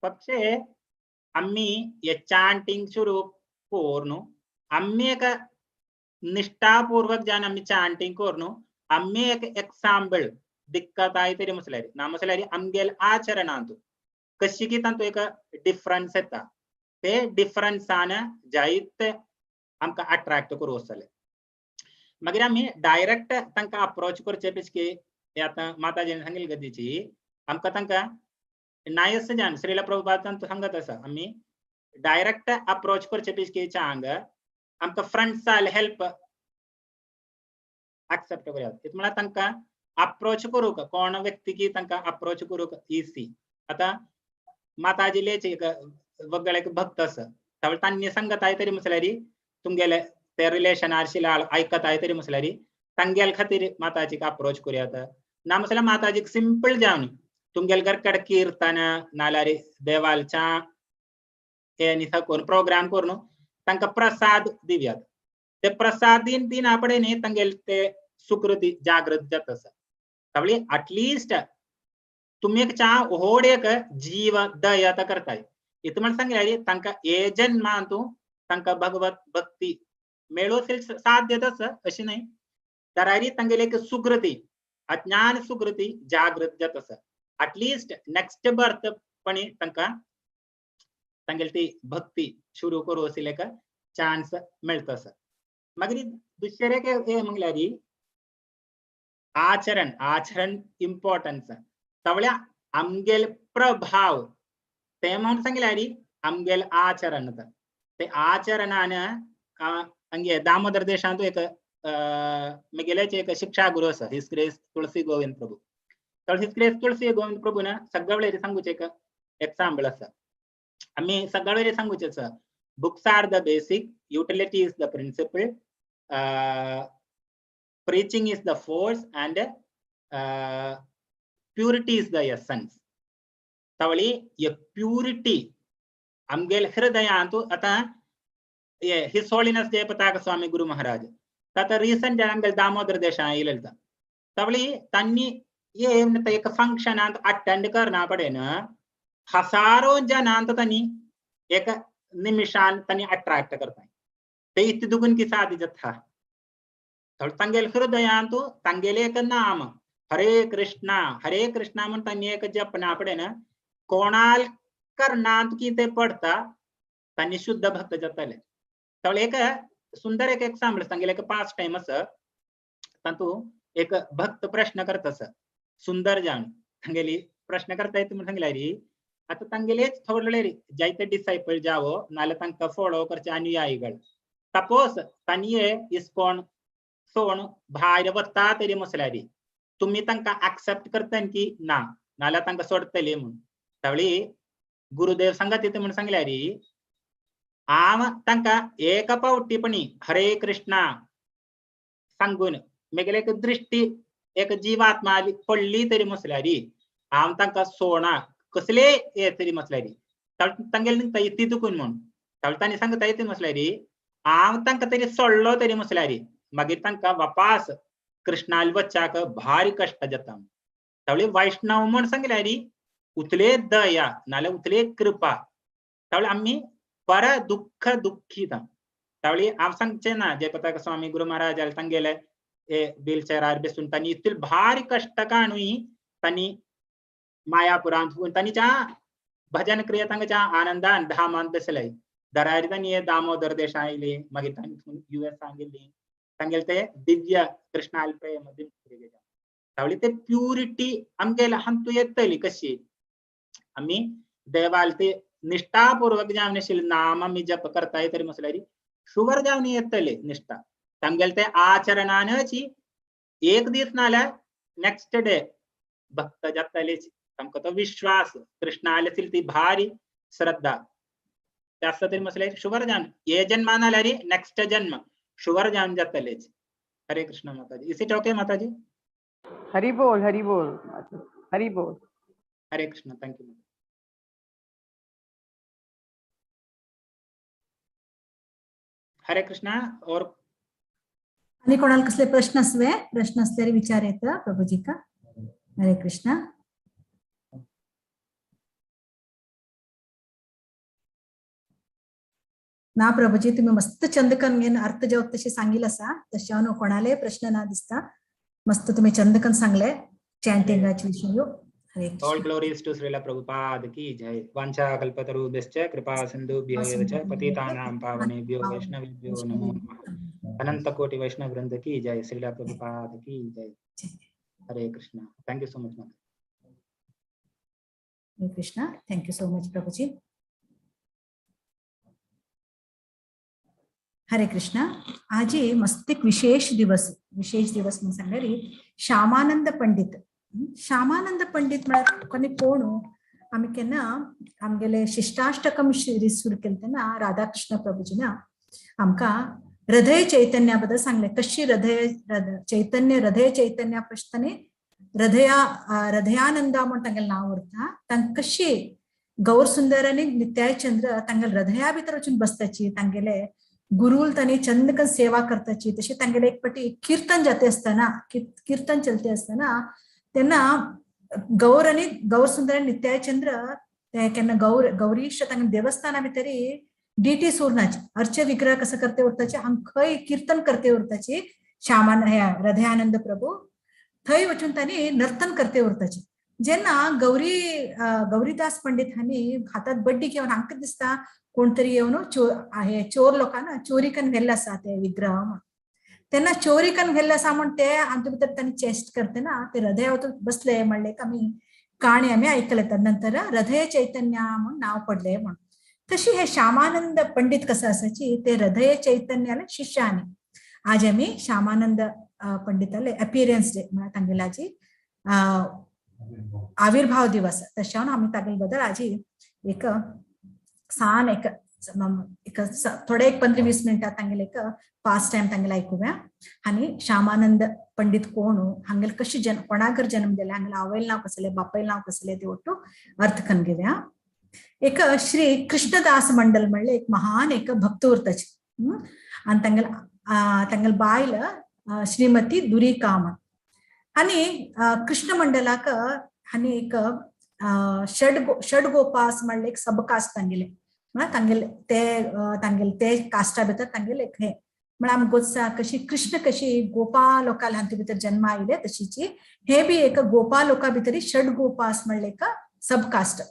पक्षे आम्ही ये चॅन्टिंग सुरू करून आम्ही एक निष्ठापूर्वक जान आम्ही चॅन्टिंग करून आम्ही एक एक्झाम्पल दिक्कत आहे तरी मसल्यारी ना मसल्यारी आमगेल आचरणांत कशी की तांतू एक डिफरन्स येता. ते डिफरन्सान जायत आमकां अट्रॅक्ट करूं वचतले. मागीर आमी डायरेक्ट तांकां अप्रोच करचे पेचकी आता माताजीने सांगितले गतीची आमकां तांकां नायस जान श्रीला प्रभुपाद सांगत आसा आमी डायरेक्ट अप्रोच करचे पेचकी चांग आमकां फ्रंट साल हेल्प एक्सेप्ट करूया. म्हळ्यार तांकां अप्रोच करूंक कोण व्यक्ती की तांकां अप्रोच करूंक इजी. आता माताजीलेच एक वगळ एक भक्त आसा. तांणी सांगत आहे तरी म्हटल्यारी तुमगेले ते रिलेशन आशिल्ले आयकत आहे तरी म्हटल्यारी तांगेल खातीर माताजीक अप्रोच करूयात. ना म्हटल्यार माताजीक सिंपल जावन तुमगेल घरकड कीर्तन नाल्यार देवालच्या हे निसा करून प्रोग्राम करून तांकां प्रसाद दिव्यात. ते प्रसाद दिन आपणे न्ही तांगेल ते सुकृती जागृत जात आसा. तावळी एटलिस्ट तुम्ही एक चा व्हड एक जीव दयाता करताय. इतु म्हण सांगल्यार तांकां हे जन्मांतू तांकां भगवत भक्ती मेळो साध्य तसं अशी नाही. तरारी तांगेले एक सुकृती अज्ञान सुकृती जागृत जात आसा. एटलिस्ट नेक्स्ट बर्थ पण तांकां तांगेली ती भक्ती सुरू करूं अशिल्ले एक चान्स मेळत आसा. मागीर दुसरे हे म्हळ्यार आचरण इम्पॉर्टन्स. तावळ्या आमगेल प्रभाव ते म्हणून सांगल्यार आमगेल आचरण ते आचरणान हंगे दामोदर देशांत एक म्हगेलेचे एक शिक्षा गुरु आसा हिज ग्रेस तुळसी गोविंद प्रभू. तर हिज ग्रेस तुळसी गोविंद प्रभून सगळे वेळेर सांगूचे एक एक्झाम्पल आसा. आमी सगळे वेळेर सांगूचे आसा books are the basic, utility is the principle, preaching is the force and purity is the essence. तावळी ये प्युरिटी आमगेल हृदयांतू आता हिज होलिनेस जयपताका स्वामी गुरु महाराज ताता रिसेंट आमगेल दामोदर देशा येयलेता. तावळी तांणी ये एक फंक्शन अटेंड करना पडेन हजारो जनांत तांणी एक निमिषान तांणी अट्रॅक्ट करता. ते इतले दुगुन की साधी जाता. तांगेल हृदयांतू तांगेले एक नाम हरे कृष्णा म्हण तांणी एक जपना पडेन कोणाल करनांत की ते पडता तांणी शुद्ध भक्त जातले. तावळे एक सुंदर एक सांभळ सांगेल एक 5 टाइम असं तू एक भक्त प्रश्न करत अस सुंदर जाण सांगेली प्रश्न करता येते म्हणून सांगला री आता ತಂಗೆಲೇಚ್ ಥೋಡ್ಲೇರಿ ಜೈತೆ ಡಿಸೈಪಲ್ ಜಾವೋ ನಾಲೆ ತಂಕ ಫಾಲೋ करचे अनुयायीಗಳು सपोज तनिये इस्कॉन सोन बाहेर वरता तरी मसलारी तुम्ही तंका ऍक्सेप्ट करतान की ना नाला तंका सोडतले म्हणून त्यावेळी गुरुदेव सांगत येते म्हणून सांगल्यारी आम तंका एक पावटीपणी हरे कृष्णा सांगून मेगले एक दृष्टी एक जीवात्मा पडली तरी मसलारी आम तंका सोना कसले ये तरी मसलारी तंगेल ती दुखून म्हणून त्यावेळी तांणी सांगता येते मसलारी आम तंका तरी सोडलो तरी मसलारी मागीर तांका वापास कृष्णाल वच्चाक भारी कष्ट जाता त्यावेळी वैष्णव म्हण सांगल्यारी उतले दया नाल्या उतले कृपा त्यावेळी आम्ही पर दुःख दुःखीत त्यावेळी आम सांगचे ना जय पताका स्वामी गुरु महाराज तांगेले व्हीलचेअरार बसून तांणी इतले भारी कष्ट काणूय तांणी मायापुरांत तांच्या भजन क्रिया तांच्या आनंदान धामान बसलय दरारी तांणी दामोदर देश आयले मागीर तांणी US सांगिल्ली तांगेल ते दिव्य कृष्णाल प्रेम त्यावेळी ते प्युरिटी आमगेला हंतू येतली कशी आम्ही देवाल ते निष्ठापूर्वक जावनेशील नाम आम्ही जप करताय तरी मसलारी शुवर जावनी येतले निष्ठा तांगेल ते आचरणानची एक दिवस नाल्या नेक्स्ट डे भक्त जातलेच तांकां तो विश्वास कृष्णाले ती भारी श्रद्धा जास्त तरी मसले शुवर जान ये जन्मान आल्यारी नेक्स्ट जन्म शुवर जान जातलेच हरे कृष्ण माताजी इज इट ओके माताजी हरि बोल हरि बोल हरि बोल हरे कृष्ण थैंक यू हरे कृष्णा और आणि कोणाला कसले प्रश्न असल्यारी विचार येतं प्रभुजी का हरे कृष्णा ना प्रभुजी तुम्ही मस्त चंदकन घेऊन अर्थ जेव्हा तशी सांगिल असा तशावर कोणाले प्रश्न ना दिसता मस्त तुम्ही चंदकन सांगले चॅन्टिंगाची विषय Hare Krishna all glories to Srila Prabhupada की जय वांछा कल्पतरुभ्यश्च कृपा सिंधुभ्यो एव च पतितानां पावनेभ्यो वैष्णवेभ्यो नमो नमः अनंत कोटि वैष्णव वृंद की जय श्रीला प्रभुपाद की जय Hare Krishna thank you so much Hare Krishna thank you so much प्रभुजी हरे कृष्ण आज मस्त एक विशेष दिवस म्हणून सांगल्यारी श्यामानंद पंडित म्हळ्यार कोणी कोण आम्ही केन्ना आमगेले शिष्टाष्टकम सुरू केले तेन्ना राधाकृष्ण प्रभुजीन आमकां हृदय चैतन्या बद्दल सांगले कशी हृदय चैतन्या प्रश्नाने हृदयानंदा म्हणून तांगेलें नाव उरता तांकां कशी गौर सुंदर आनी नित्याय चंद्र तांगेले हृदया भितर वचून बसताची तांगेले गुरुल तांणी चंदकन सेवा करताची तशी तांगेले एक पटी कीर्तन कीर्तन चलते असताना तेन्ना गौर सुंदर नित्याय चंद्र ते केन्ना गौरीश तांगे देवस्थाना भितरी डीटी सूर्णाची अर्च विग्रह कसं करते उरताचे हांग खंय कीर्तन करते उरताची हृदयानंद प्रभू थंय वचून तांणी नर्तन करते उरताची जेन्ना गौरीदास पंडित हांणी हातात बड्डी घेवन हांकां दिसता कोणतरी येवन चोर लोकांना चोरी करून व्हेल्ले आसा ते विग्रह म्हण तेन्ना चोरी करून व्हेल्ले आसा म्हण ते आमचे भितर तांणी चेस्ट करतना ते हृदयावत बसले म्हणले आमी काणी आमी आयकले नंतर हृदय चैतन्य म्हण नाव पडले म्हण तशी हे श्यामानंद पंडित कसं असायची ते हृदय चैतन्याला शिष्य आनी आज आमी श्यामानंद पंडिताले अपियरन्स डे म्हळ्यार तांगेलाची आविर्भाव दिवस तशा आमी तागेले बद्दल आज एक सान एक थोडे 15-20 मिनिटां तांगेले एक पास्ट टाइम तांगेले आयकुया आनी श्यामानंद पंडित कोण हांगेले कशी कोणागर जन्म दिले हांगेले आवयल नाव कसले बापयल नाव कसले ते ಒಟ್ಟು अर्थ करून घेवया एक श्री कृष्णदास मंडल म्हणले एक महान एक भक्त उरताची आणि तांगेले बायल श्रीमती दुरिका म्हण आनी कृष्ण मंडलाक आनी एक षडगोपास म्हणले एक सबकास्ट तांगेले तांगेले ते कास्टा भितर तांगेले एक हे म्हळ्यार आमकां गोत्सा कशी कृष्ण कशी गोपा लोकां हांचे भितर जन्म आयले तशीची हे बी एक गोपा लोकां भितर षडगोपास म्हणले एक सबकास्ट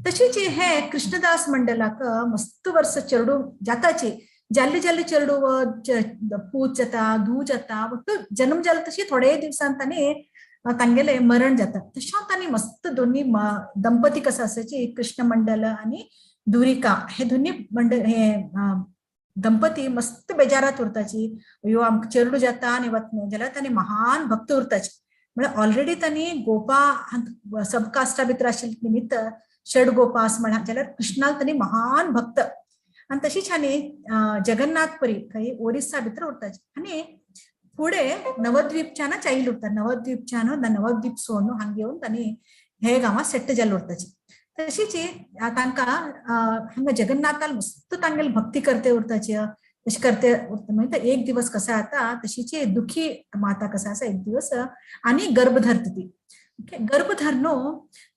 तशीच हे कृष्णदास मंडलाक मस्त वर्ष चेडू जाताची जाल्ले जाल्ले चेडू पूत जाता धू जाता ಒಟ್ಟು जन्म जाल तशी थोडे दिवसान तांणी तांगेले मरण जाता तशें तांणी मस्त दोन्ही दंपती कसं असायची कृष्ण मंडल आणि दुरिका हे दोन्ही मंडल हे दंपती मस्त बेजारात उरताची अयो आमकां चेडू जाता आनी वतना जाल्यार तांणी महान भक्त उरताची म्हणजे ऑलरेडी तांणी गोपा सबकास्टा भितर आशिल्ले निमित्त षड गोपा असं म्हणा जाल्यार कृष्णाक तांणी महान भक्त आणि तशीच आनी जगन्नाथपुरी काही ओरिस्सा भितर उरताची आनी पुढे नवद्वीपच्यान चाईल उरता नवद्वीपच्यान नवद्वीप सोडून हांगा येवन तांणी हे गांवां सेट्ट जाल्ले उरताची तशीच तांकां हांगा जगन्नाथाल मस्त तांगेली भक्ती करते उरताची तशी करते उरता म्हणजे एक दिवस कसा आता तशीच दुखी माता कसा असा एक दिवस आणि गर्भ धरता ती गर्भ धरनो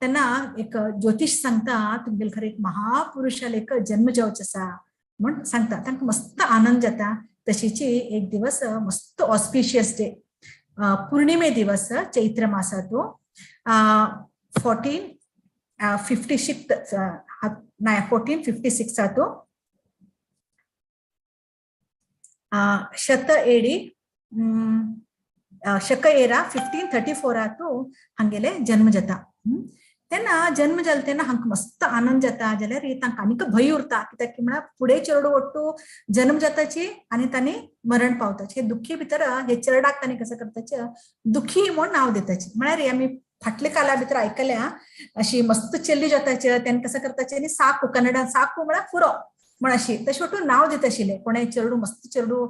त्यांना एक ज्योतिष सांगता तुमगेल खरे एक महापुरुषाला एक जन्म जावचो आसा म्हण सांगता तांकां मस्त आनंद जाता तशीच एक दिवस मस्त ऑस्पिशियस डे पूर्णिमे दिवस चैत्र मासाचो 1456 तो शत एडी शक एरा 1534 तो हांगेले जन्म जाता तेन्ना जन्म जाल तेन्ना हांकां मस्त आनंद जाता जाल्यार तांकां आनीक भंय उरता कित्याक म्हळ्यार फुडें चेडू ओट्टू जन्म जाताची आनी तांणी मरण पावताचे हे दुख्खी भितर हे चेडूक तांणी कसं करताचे दुख्खी म्हूण नांव दिताचे म्हळ्यार आमी फाटले काला भितर आयकल्या अशी मस्त चेल्ली जाताचे तेन्ना कसं करताचे आनी साकू कन्नडान साकू म्हळ्यार फुरो म्हण अशी तशें ओट्टू नांव दिता आशिल्ले कोणें चेडू मस्त चेडू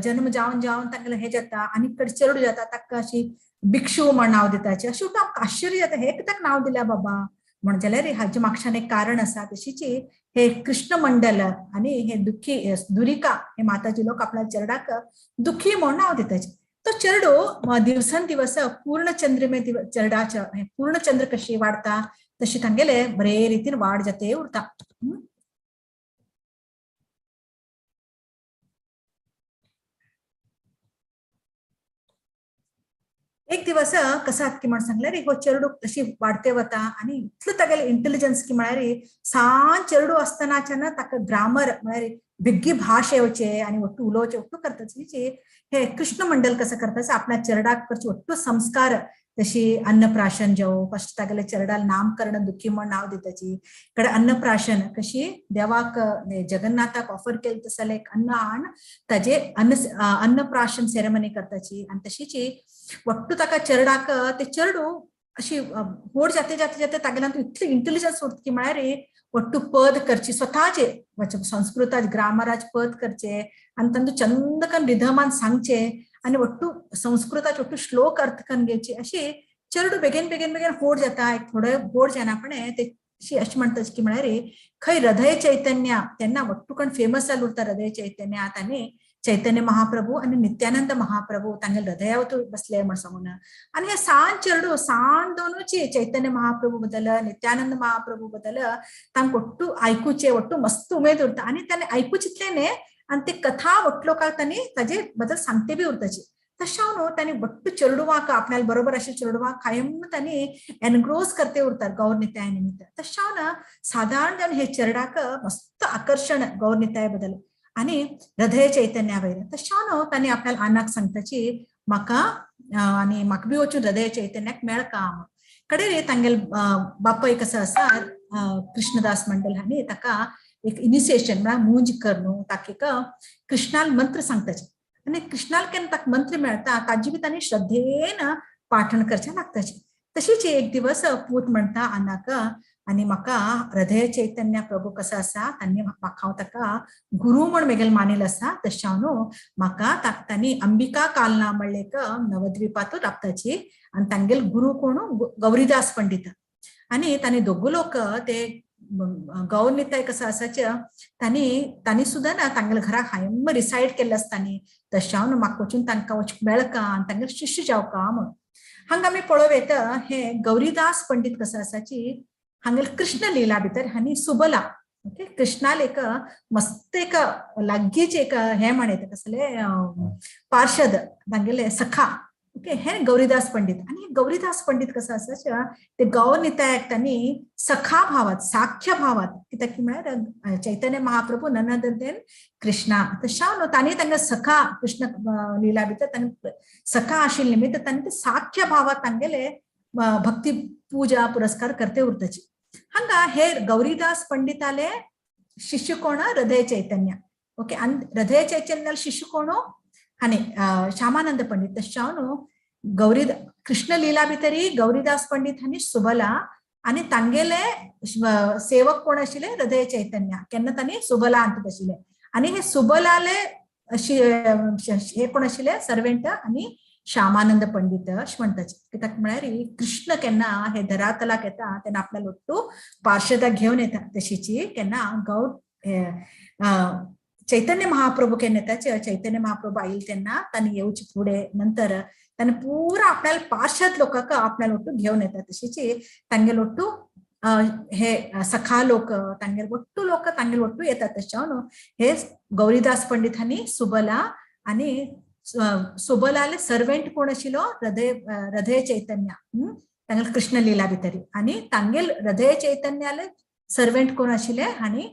जन्म जावन जावन तांगेले हे जाता आनी कडे चेडू जाता ताका अशी भिक्षू म्हण नांव दिताचे अशें ओट्टू आमकां आश्चर्य जाता हे कित्याक नांव दिल्या बाबा म्हण जाल्यार हाजे म्हापशान एक कारण आसा तशीच हे कृष्ण मंडल आनी हे दुख्खी दुरिका हे माताजी लोक आपल्या चेडूक दुख्खी म्हण नांव दिताचे तो चेडू दिवसान दिवस पूर्ण चंद्रमे चेडाच्या पूर्ण चंद्र कशी वाडता तशी तांगेले बरे रितीन वाड जाते उरता एक दिवस कसा की म्हण सांगल्यार हो चेडू तशी वाडते वता आनी इतलो तागेले इंटेलिजन्स की म्हळ्यार सांज चेडू आसतनाच्यान ताका ग्रामर म्हळ्यार बेग्गी भाश येवचे आनी ओट्टू उलोवचे ओट्टू करताचे हे कृष्ण मंडल कसं करता आपल्या चेडाक करचे ओट्टू संस्कार तशी अन्नप्राशन जेव फस्ट तागेले चेडाल नामकरण दुख्खी म्हण नांव दिताची कडे अन्नप्राशन कशी देवाक जगन्नाथाक ऑफर केले तसले एक अन्न हाड ताजे अन्नप्राशन सेरेमनी करताची आनी तशीच ಒಟ್ಟು ताका चेडाक ते चेडू अशी व्हड जाते जाते जाते तागेल्यान इतली इंटेलिजन्स उरता की म्हळ्यार ಒಟ್ಟು पद करची स्वताचे संस्कृताचे ग्रामराज पद करचे आनी तांचो चंद करून रिधमान सांगचे आनी ಒಟ್ಟು संस्कृताचे ಒಟ್ಟು श्लोक अर्थ करून घेवचे अशी चेडू बेगीन बेगीन बेगीन व्हड जाता एक थोडे व्हड जानापणे ते अशी म्हणटात की म्हळ्यार खंय हृदय चैतन्य तेन्ना ಒಟ್ಟು करून फेमस जाल्लो उरता हृदय चैतन्य आनी चैतन्य महाप्रभू आणि नित्यानंद महाप्रभू तांगेले हृदयावत बसले म्हण सांगून आणि हे सांज चेडू सांज दोनूची चैतन्य महाप्रभू बद्दल नित्यानंद महाप्रभू बद्दल तांकां ಒಟ್ಟು आयकुचे ಒಟ್ಟು मस्त उमेद उरता आणि तांणी आयकुच इतलें आणि ते कथा ಒಟ್ಟು लोकांक तांणी ताजे बद्दल सांगते बी उरताची तशें न्हू तांणी ಒಟ್ಟು चेडूवाक आपल्याला बरोबर अशें चेडूवाक कायम तांणी एनग्रोस करते उरतात गौर निताय निमित्त तशें साधारण जावन हे चेडाक मस्त आकर्षण गौर निताय बद्दल आणि हृदय चैतन्या वयर तशें न्हू तांणी आपल्याला आनाक सांगताची म्हाका आनी म्हाका बी वचून हृदय चैतन्याक मेळका कडेन तांगेल बापाय कसो आसा कृष्णदास मंडल हांणी ताका एक इनिशिएशन म्हळ्यार मूंज कर न्हू ताका एक कृष्णाल मंत्र सांगताचे आनी कृष्णाल केन्ना ताका मंत्र मेळटा ताजी बी तांणी श्रद्धेन पाठण करचें लागताचे तशीच एक दिवस पूत म्हणटा आनाक आनी म्हाका हृदय चैतन्य प्रभू कसो आसा तांणी म्हाका हांव ताका गुरू म्हण मेगेल मानिल आसा तशें हांव न्हू म्हाका तांणी अंबिका कालना म्हणले एक नवद्वीपात राबताची आनी तांगेल गुरू कोण गौरीदास पंडित आनी तांणी दोगू लोक ते गौर निताय कसो आसाचे तांणी सुद्दां ना तांगेले घराक हायम रिसायड केल्ले आसतानी तशें हांव म्हाका वचून तांकां वचून मेळका आनी तांगेले शिश्य जावका म्हण हांगा आमी पळोव येता हे गौरीदास पंडित कसो आसाची हांगेल कृष्ण लीला भितर हांणी सुबला ओके कृष्णाल एक मस्त एक लागींच एक हे म्हणटा कसले पार्षद तांगेले सखा ओके हे गौरीदास पंडित. आणि गौरीदास पंडित कसं असायचं ते गौनितायक त्यांनी सखा भावात साख्य भावात कित्याक म्हळ्यार Chaitanya Mahaprabhu none other than Krishna तशा तांणी तांकां सखा कृष्ण लिला भितर तांणी सखा आशिल्ले निमित्त तांणी ते साख्य भावात तांगेले भक्ती पूजा पुरस्कार करते उरताची. हांगा हे गौरीदास पंडिताले शिष्य कोण हृदय चैतन्य. ओके आणि हृदय चैतन्याला शिष्य कोण हाने श्यामानंद पंडित. तशावन गौरी कृष्ण लीला भितरी गौरीदास पंडित हानी सुबला आणि तांगेले सेवक कोण आशिल्ले हृदय चैतन्य. केन्ना तांणी सुबला अंत आशिल्ले आणि हे सुबलाले हे कोण आशिल्ले सर्वेंट आणि श्यामानंद पंडित अशें म्हणटाचे. कित्याक म्हळ्यार कृष्ण केन्ना हे धरातलाक येता तेन्ना आपल्या लोट्टू पार्शदा घेवन येता. तशीची केन्ना चैतन्य महाप्रभू केन्ना येता चैतन्य महाप्रभू आयिल्ले तेन्ना तांणी येवचे फुडें नंतर तांणी पुरा आपल्या पार्शद लोकांक आपल्या लोट्टू घेवन येता. तशीची तांगे लोट्टू हे सखा लोक तांगे वट्टू लोक तांगे लोट्टू येतात. तशें हे गौरीदास पंडित हांणी सुबला आणि सुबलाले सर्वेंट कोण आशिल्लो हृदय चैतन्य तांगे कृष्ण लीला भितरी आणि तांगेल हृदय चैतन्याले सर्वेंट कोण आशिल्ले आणि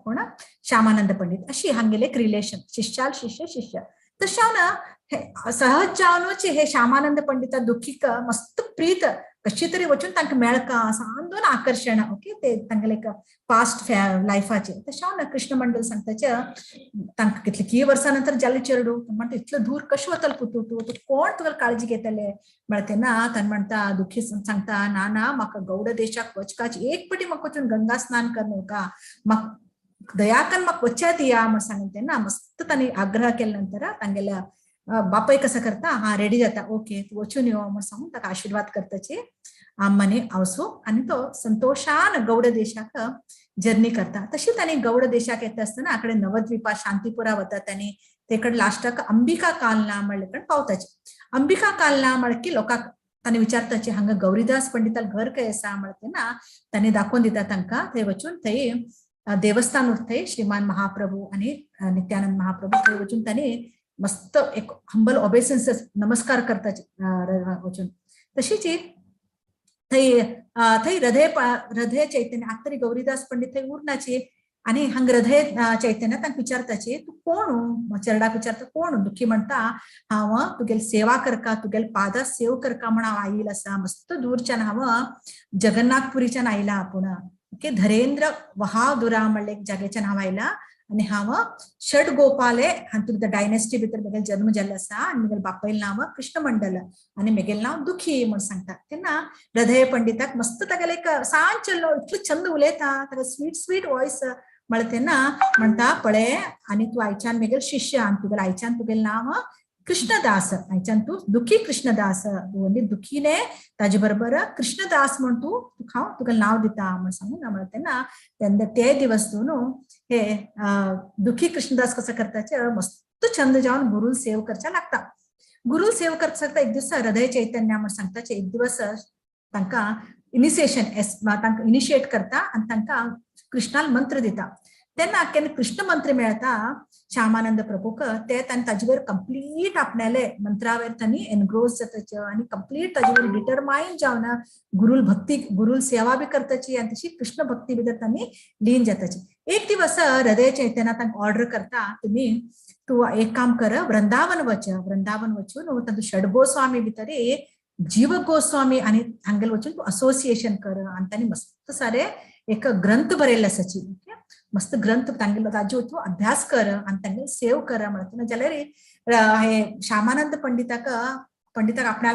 कोण श्यामानंद पंडित. अशी हांगेले एक रिलेशन शिष्याल शिष्य शिष्य. तशें सहज जावनूच हे श्यामानंद पंडिता दुखीक मस्त प्रीत कशी तरी वचून तांकां मेळका सांदून आकर्षण. ओके ते तांगेले एक पास्ट लायफाचे. तशें कृष्ण मंडल सांगताचे तांकां कितली वर्सां नंतर जाले चेडू म्हणटा इतलो दूर कशें वतलो पुतू तूं कोण तुका काळजी घेतले म्हळ्यार तेन्ना तांणी म्हणटा दुखी सांगता ना ना म्हाका गौड देशाक वचपाची एक पटी म्हाका वचून गंगा स्नान करनाका म्हाका दया करून म्हाका वचच्या दिया म्हण सांगून तेन्ना मस्त तांणी आग्रह केले नंतर तांगेल्या बापाय कसं करता हा रेडी जाता ओके तू वचून यो म्हण सांगून ताका आशीर्वाद करताची आम्माने आवसो आणि तो संतोषान गौड देशाक जर्नी करता. तशी तांणी गौड देशाक येता आसतना आकडे नवद्वीपा शांतीपुरा वता तांणी तेकडे लास्टाक अंबिका कालना म्हणले पावताचे. अंबिका कालना म्हळ्यार की लोकांक तांणी विचारताचे हांगा गौरीदास पंडिताल घर खंय आसा म्हळ्यार तेन्ना तांणी दाखोवन दिता तांकां थंय वचून थंय देवस्थान उरथंय श्रीमान महाप्रभू आणि नित्यानंद महाप्रभू थंय वचून तांणी मस्त एक हंबल ओबेसन्स नमस्कार करताचे वचून. तशीच थंय हृदय चैतन्य आता तरी गौरीदास पंडित थंय उरनाची आणि हांगा हृदय चैतन्य तांकां विचारताचे तू कोण चरडाक विचारता कोण दुखी म्हणटा हांव तुगेली सेवा करका तुगेले पादा सेव करका म्हण हांव आयिल्लो आसा मस्त दूरच्यान हांव जगन्नाथपुरीच्यान आयला आपूण ओके धरेंद्र वहादुरा म्हणले एक जागेच्यान हांव आयला आणि हांव षड गोपाले हांतून डायनेस्टी भितर म्हगेले जन्म जाल्लो आसा आनी म्हगेले बापायलें नांव कृष्ण मंडल आनी म्हगेलें नांव दुखी म्हण सांगता. तेन्ना हृदय पंडिताक मस्त तागेले एक सांज इतलो छंद उलयता ताका स्वीट स्वीट वॉयस म्हळ्यार तेन्ना म्हणटा पळय आनी तूं आयच्यान म्हगेले शिष्य आनी तुगेले आयच्यान तुगेलें नांव कृष्णदास आयच्यान तूं दुखी कृष्णदास ओन्ली दुखीने ताजे बरोबर कृष्णदास म्हण तूं हांव तुगेलें नांव दिता म्हण सांगून म्हळ्यार तेन्ना ते दिवस न्हू हे दुखी कृष्णदास कसं करताचे मस्त छंद जावन गुरुल सेव करच्या लागता. गुरुल सेव करता एक दिवस हृदय चैतन्य म्हण सांगताचे एक दिवस तांकां इनिशिएशन तांकां इनिशिएट करता आनी तांकां कृष्णाल मंत्र दिता. तेन्ना केन्ना कृष्ण मंत्र मेळटा श्यामानंद प्रभूक ते तांणी ताजे वयर कंप्लीट आपणाले मंत्रावेर तांणी एनग्रोज जाताचे आनी कंप्लीट ताजे वयर डिटरमायन जावन गुरुल भक्ती गुरुल सेवा बी करताची आनी तशी कृष्ण भक्ती भितर तांणी लीन जाताची. एक दिवस हृदय चैतन्य तांकां ऑर्डर करता तूं एक काम कर वृंदावन वचून तातूं षड गोस्वामी भितर जीव गोस्वामी आनी हांगेर वचून तूं असोसिएशन कर आनी तांणी मस्त सारे एक ग्रंथ बरयल्ले आसाची मस्त ग्रंथ तांगेलो ताजे तूं अभ्यास कर आनी तांगे सेव कर म्हणटा जाल्यार हे श्यामानंद पंडिताक आपल्या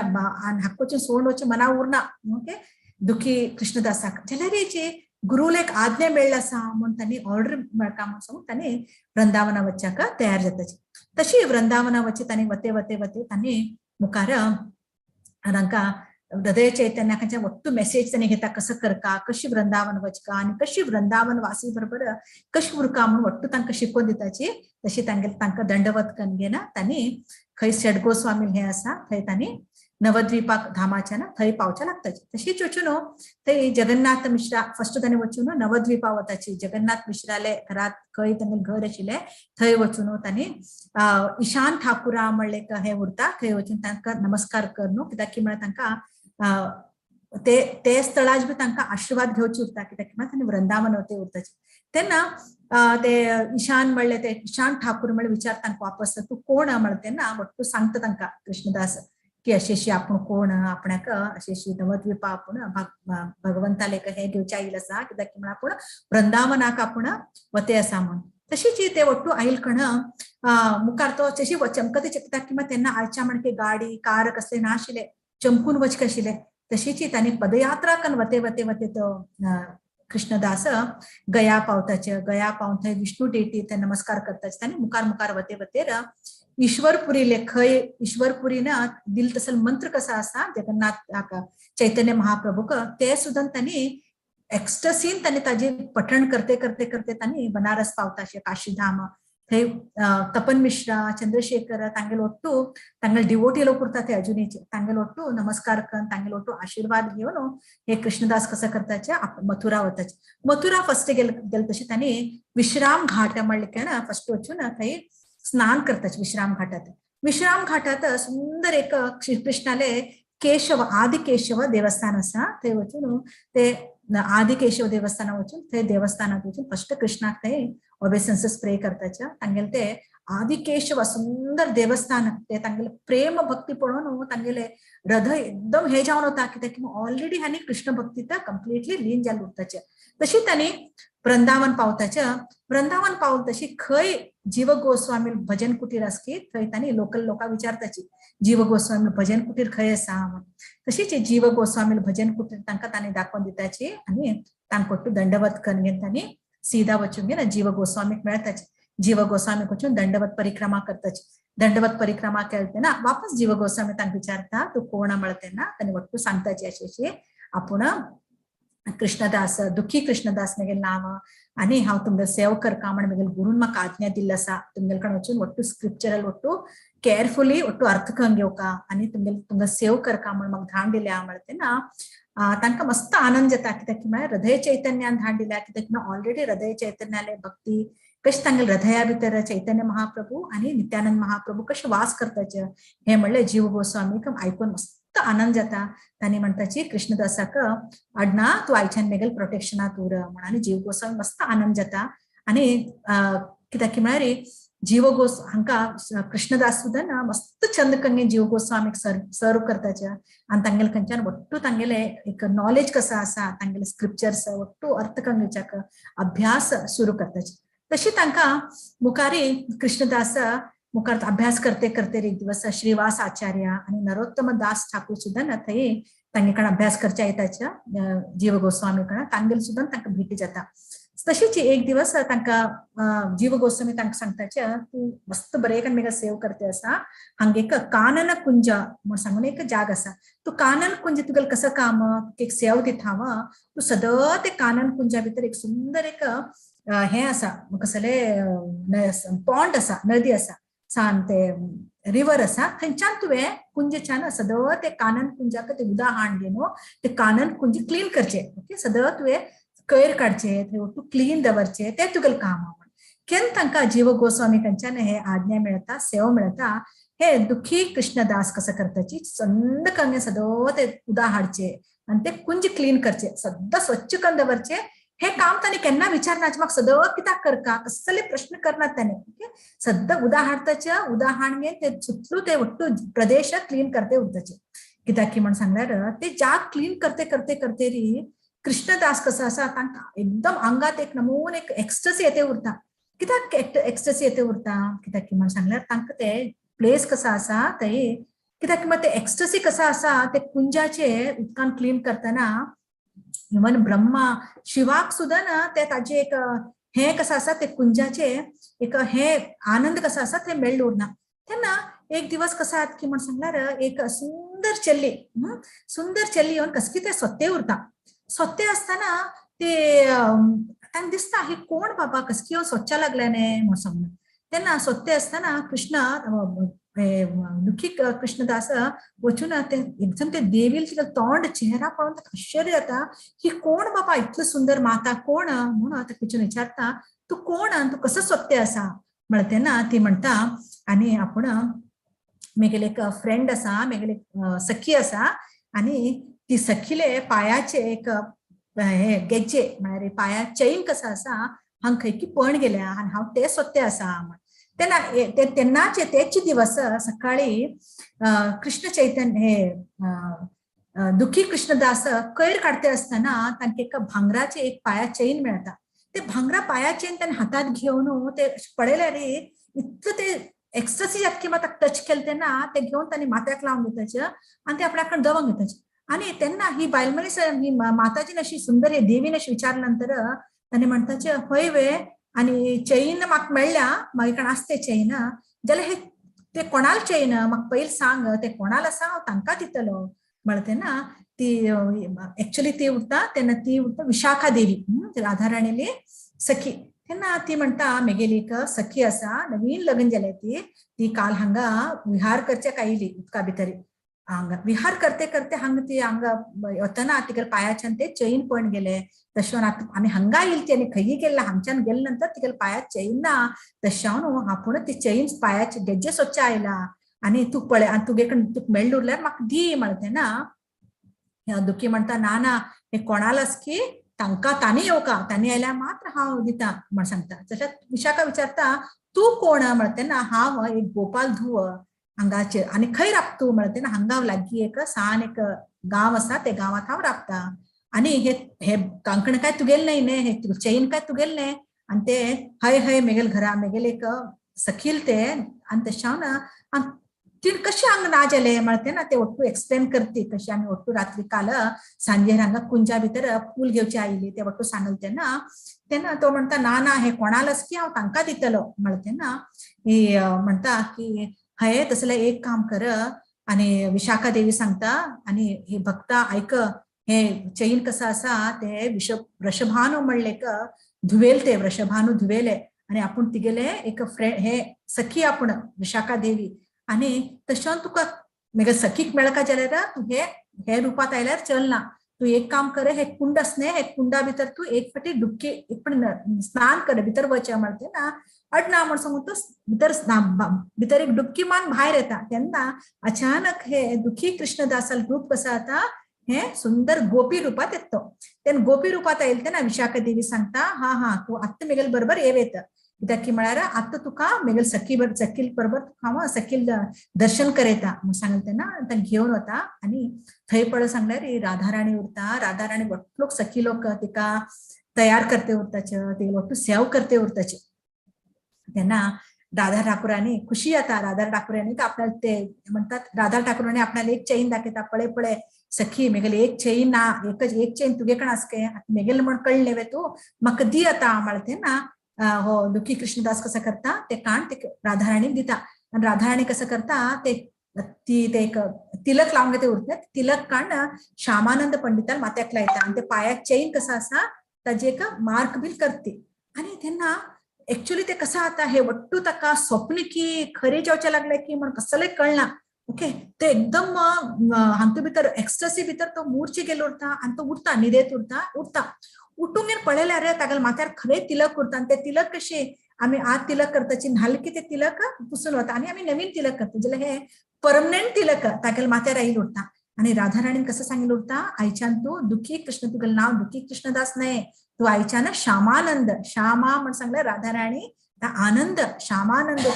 हाक वचून सोडून वचून मना उरना ओके दुखी कृष्णदासाक जाल्यार हेची गुरुल एक आज्ञा मेळ्ळी आसा म्हूण तांणी ऑर्डर मेळका म्हूण सांगून तांणी वृंदावना वचच्याक तयार जाताची. तशी वृंदावना वची तांणी वते तांणी मुखार तांकां हृदय चैतन्याच्या वट्टू मेसेज तांणी घेता कसं करका कशी वृंदावन वचका आनी कशी वृंदावन वासी बरोबर कशी उरका म्हूण वट्टू तांकां शिकोवन दिताची. तशी तांकां दंडवत घेना तांणी खंय षड गोस्वामी हे आसा थंय तांणी नवद्वीपा धामाच्या ना थंय पावच्या लागताची तशीच वचून थंय जगन्नाथ मिश्रा फर्स्ट ताणे वचून नवद्वीपा वताची जगन्नाथ मिश्राले घरात खंय तांगे घर आशिल्ले थंय वचून तांणी ईशान ठाकुरा म्हणले हे उरता थंय वचून तांकां नमस्कार करन कित्याक की म्हळ्यार तांकां ते स्थळाच बी तांकां आशीर्वाद घेवची उरता कित्याक की म्हळ्यार तांणी वृंदावन वते उरताचे तेन्ना ते ईशान म्हणले ते ईशान ठाकूर म्हणले विचारता वापस तू कोण म्हणले तेन्ना वट्टू सांगता तांकां कृष्णदास की अशी आपण कोण आपणाक अशी नवद्वीपा आपण भगवंताले हे घेवचे आयिल्ले आसा कित्याक की म्हळ्यार आपण वृंदावनाक आपण वते आसा म्हण तशीच ते वट्टू आयल कण मुखार तो तशी चमकते कित्याक की तेन्ना आयच्या म्हणके गाडी कार कसले नाशिल्ले चमकून वचके आशिल्ले तशीच तांणी पदयात्रा करून वते वते वते तो कृष्णदास गया पावताचे गया पावन थंय विष्णू डेटी ते नमस्कार करताचे तांणी मुखार मुखार वते वतेर ईश्वरपुरीले खंय ईश्वरपुरीन दिल तसल मंत्र कसा आसा जगन्नाथ चैतन्य महाप्रभूक ते सुद्दां तांणी एक्स्टसीन तांणी ताजे पठण करते करते करते तांणी बनारस पावताशे काशीधाम थंय तपन मिश्रा चंद्रशेखर तांगेल ओट्टू तांगेल डिवोटी लोक उरता ते अजुनीचे तांगेल ओट्टू नमस्कार करून तांगेल ओट्टू आशीर्वाद घेवन हे कृष्णदास कसं करताचे मथुरा वताचे मथुरा फर्स्ट गेल तशी तांणी विश्राम घाट म्हणले की फर्स्ट वचून थंय स्नान करताचे विश्राम घाटात सुंदर एक श्रीकृष्णाले केशव आदिकेशव देवस्थान आसा थंय वचून ते आदिकेशव देवस्थान वचून थंय देवस्थानात वचून फर्स्ट कृष्णाक थंय ओबेसन्स स्प्रे करताचे तांगेले ते आदिकेशव सुंदर देवस्थान ते तांगेले प्रेम भक्ती पळोवन तांगेले हृदय एकदम हे जावन वता कित्याक ऑलरेडी हांणी कृष्ण भक्तीत कंप्लिटली लीन जाल्ले उरताचे तशी तांणी वृंदावन पावल तशी खंय जीव गोस्वामी भजन कुटीर आसकी थंय तांणी लोकल लोकांक विचारताची जीव गोस्वामी भजन कुटीर खंय आसा म्हण तशीच जीव गोस्वामी भजन कुटीर तांकां तांणी दाखोवन दिताची आनी तांकां दंडवत करून घेवन तांणी सीधा वचून घेवन जीव गोस्वामीक मेळताचे जीव गोस्वामी वचून दंडवत परिक्रमा करताची दंडवत परिक्रमा केले तेन्ना वापस जीव गोस्वामी तांकां विचारता तू कोण म्हण तेन्ना तांणी वट्टू सांगताची अशी आपूण कृष्णदास दुखी कृष्णदास म्हगेलें नांव आनी हांव तुमगे सेव करता म्हण म्हगेले गुरून म्हाका आज्ञा दिल्ली आसा तुमगेले कडेन वचून वट्टू स्क्रिप्चरल वट्टू केअरफुली वट्टू अर्थ करून घेवका आनी तुमगे सेव करता म्हण म्हाका धाड दिल्या म्हण तेन्ना तांकां मस्त आनंद जाता कित्याक म्हळ्यार हृदय चैतन्यान धाड दिल्या कित्याक ऑलरेडी हृदय चैतन्याले भक्ती कशें तांगेले हृदया भितर चैतन्य महाप्रभू आनी नित्यानंद महाप्रभू कशें वास करताचे हे म्हणलें जीव गोस्वामीक आयकून मस्त आनंद जाता तांणी म्हणटाची कृष्णदासाक अडना तूं आयच्यान मेगेल प्रोटेक्शनात उर म्हण आनी जीव गोस्वामी मस्त आनंद जाता आनी कित्याक म्हळ्यार जीव गोस हांकां कृष्णदास सुद्दां मस्त चंद कंगे जीव गोस्वामीक सर्व करताचे आनी तांगेले खंयच्यान वट्टू तांगेले एक नॉलेज कसो आसा तांगेले स्क्रिप्चर्स वट्टू अर्थ कंगेच्याक अभ्यास सुरू करताचे तशी तांकां मुखारी कृष्णदास मुखार अभ्यास करते करते एक दिवस श्रीवास आचार्य आनी नरोत्तम दास ठाकूर सुद्दां थंय तांगे कडेन अभ्यास करचे येताचे जीव गोस्वामी कडेन तांगेले सुद्दां तांकां भेटी जाता तशीच एक दिवस तांकां जीव गोस्वामी तांकां सांगताचे तूं मस्त बरें मेगा सेव करते आसा हांगा एक कानन कुंज म्हण सांगून एक जाग आसा तूं कानन कुंज तुगेलें कसं काम एक सेव दिता हांव तूं सदां ते कानन कुंजा भितर एक सुंदर एक हे आसा कसले पॉन्ड आसा नदी आसा सान ते रिवर आसा थंयच्यान तुवें कुंजच्यान सदां ते कानन कुंजाक ते उदक हाड घेवन ते कानन कुंज क्लीन करचे ओके सदां तुवें कोयर काडचे तूं क्लीन दवरचे ते तुगेलें काम म्हण केन्ना तांकां जीव गोस्वामी थंयच्यान हे आज्ञा मेळटा सेव मेळटा हे दुखी कृष्णदास कसं करताची संद करून सदां ते उदक हाडचे आनी ते कुंज क्लीन करचे सदां स्वच्छ करून दवरचे हे काम तांणी केन्ना विचारनाचे म्हाका सदां कित्याक करता कसले प्रश्न करनात तांणी ओके सद्दां उदक हाडताचे उदक हाडगे ते सुतलू ते वट्टू प्रदेश क्लीन करते उरताचे कित्याक की म्हण सांगल्यार ते जाग क्लीन करते करते करते री कृष्णदास कसो आसा तांकां एकदम आंगात एक नमून एक एक्स्टसी येते उरता कित्याक एक्स्टसी येते उरता कित्याक की म्हण सांगल्यार तांकां ते प्लेस कसो आसा थंय कित्याक की ते एक्स्टसी कसो आसा ते कुंजाचे उदकान क्लीन करतना इवन ब्रह्मा शिवाक सुद्दां ते ताजे एक हे कसो आसा ते कुंजाचे एक हे आनंद कसो आसा ते मेळ्ळे उरना तेन्ना एक दिवस कसो आसा की म्हण सांगल्यार एक सुंदर चेल्ली येवन कसकी ते सोत्ते उरता सोत्ते आसतना ते तांकां दिसता ही कोण बाबा कसकी स्वच्छ लागल्याने म्हण सांगून तेन्ना सोत्ते आसतना कृष्ण दुखी कृष्णदास वचून ते एकदम ते देवील तोंड चेहरा पळोवन आश्चर्य जाता की कोण बाबा इतलं सुंदर माता कोण म्हणून आता वचून विचारता तू कोण तू कसं सत्य असा म्हणते ना ती म्हणता आणि आपण मेगेले एक फ्रेंड असा मेगेले सखी असा आणि ती सखीले पायाचे एक हे गेज्जे म्हळ्यार पाया चैन कसा असा हांग खंय की पण गेल्या आणि हांव ते सत्य असा तेन्नाचे तेच दिवस सकाळी कृष्ण चैतन्य हे दुखी कृष्णदास कैर काढते असताना तांकां एक भांगराचे एक पाया चैन मेळटा ते भांगरा पाया चैन ताणें हातात घेवन ते पळयल्यार इतकं ते एक्स्ट्रसी जाता की म्हाका टच केलें तेन्ना ते घेवन तांणी माथ्याक लावन घेवपाचें आनी ते आपल्या कडेन दवंक घेवपाचें आणि तेन्ना ही बायल मनीस ही माताजीन अशी सुंदर देवीन अशी विचारल्या नंतर ताणें म्हणटाचे हय वे आणि चैन म्हाका मेळ्ळ्या म्हाजे कडेन आसता चैन जाल्यार हे ते कोणाल चैन म्हाका पयलीं सांग ते कोणाल आसा हांव तांकां दितलो म्हणटा ना ती एक्चुअली ती उरता तेन्ना ती उरता विशाखा देवी राधा राणीली सखी तेन्ना ती म्हणटा मेगेली एक सखी आसा नवीन लग्न जालें ती काल हांगा विहार करचेक आयिल्ली उदका भितर हांगा विहार करते करते हांगा ती हांगा वतना तिगे पायाच्यान ते चैन पण गेले तशें आमी हांगा येयली ती आनी खंयी गेल्ला हांगच्यान गेले नंतर तिगे पायात चैन ना तशें हांव आपूण ती चैन पायाचे गेज्जे सोदचे आयला आनी तूं पळय आनी तुगे कडेन तुका मेळ्ळें उरल्यार म्हाका दी म्हणटा ना दुखी म्हणटा ना हे कोणाल आस की तांकां तांणी येवका तांणी आयल्यार मात्र हांव दिता म्हण सांगता तशेंच विशाखा विचारता तूं कोण म्हणटा ना हांव एक गोपाल धुव हांगाचेर आनी खंय राबता तूं म्हणटा ना हांगा लागीं एक सान एक गांव आसा ते गांवांत हांव राबता आनी हे कांकण काय तुगेल न्हय न्ही हे चैन काय तुगेल न्हय आनी ते हय हय मेगेल घरा मेगेल एक सखील ते आनी तशें हांव ना ती कशें हांगा ना जालें म्हणटा ना ते ओट्टू एक्सप्लेन करती कशें आमी ओट्टू रात्री काल सांजेर हांगा कुंजा भितर फूल घेवची आयिल्ली ते ओट्टू सांगले तेन्ना तो म्हणटा ना हे कोणाल आस की हांव तांकां दितलो म्हणटा ना ही म्हणटा की हय तसले एक काम कर आणि विशाखा देवी सांगता आणि हे भक्ता ऐक हे चैन कसं असा ते वृषभानु म्हणले का धुवेल ते वृषभानु धुवेले आणि आपण तिगेले एक फ्रेंड हे सखी आपण विशाखा देवी आणि तशें तुका मेगा सखीक मेळका जाल्यार तू हे रूपात आयल्यार चलना तू एक काम कर हे कुंड असणे हे कुंडा भितर तू एक फाटी डुबकी एक पण स्नान कर भितर वचचें म्हणते ना अडना म्हण सांगून भितर एक डुबकी मान भायर येता तेन्ना अचानक हे दुखी कृष्णदासाल रूप कसं आता हे सुंदर गोपी रूपात येतो तेन्ना गोपी रूपात आयिल्ले तेन्ना विशाखा देवी सांगता हा तू आत्ता मेगेल बरोबर येवेत कित्याक की म्हळ्यार आत्ता तुका मेगेल सखील बरोबर हांव सखील दर्शन करयता म्हण सांगलें तेन्ना ताका घेवन वता आनी थंय पळय सांगल्यार राधा राणी उरता राधा राणी वट्ट लोक सखी लोक तिका तयार करते उरताचे ते वट्ट सेव करते उरताचे तेन्ना राधा ठाकुरांनी खुशी जाता राधा ठाकुरांनी आपल्याला ते म्हणतात राधा ठाकुरांनी आपल्याला एक चैन दाखयता पळय सखी मेगेल एक चैन ना एक चैन तुगे कडेन आस के मेगेल म्हण कळ्ळें वे तूं म्हाका दी आतां म्हणलें ना हो दुखी कृष्णदास कसं करता ते काण ते राधा राणीक दिता आणि राधा राणी कसं करता ते एक तिलक लावून घेते उरते तिलक काण श्यामानंद पंडिताल माथ्याक लायता आणि ते पायाक चैन कसं आसा ताजे एक मार्क बीन करते आणि तेन्ना एक्चुअली ते कसं आता हे वट्टू ताका स्वप्न की खरे जावचे लागले की म्हण कसले कळना ओके ते एकदम हांतू भितर एक्स्ट्रसी भितर तो मूर्छे गेलो उरता आणि तो उठता न्हिदेत उठता उठून घेवन पळयल्यार तागेल माथ्यार खरे तिलक उरता आणि ते तिलक कशे आमी आज तिलक करताची न्हाल की ते तिलक पुसून वता आणि आमी नवीन तिलक करता जाल्यार हे परमनंट तिलक तागेल माथ्यार आयिल्लें उरता आणि राधा राणीन कसं सांगिल्लें उरता आयच्यान तू दुखी कृष्ण तुगेलें नांव दुखी कृष्णदास न्हय तू आयच्यान श्यामानंद श्यामा म्हण सांगल्यार राधा राणी आनंद श्यामानंद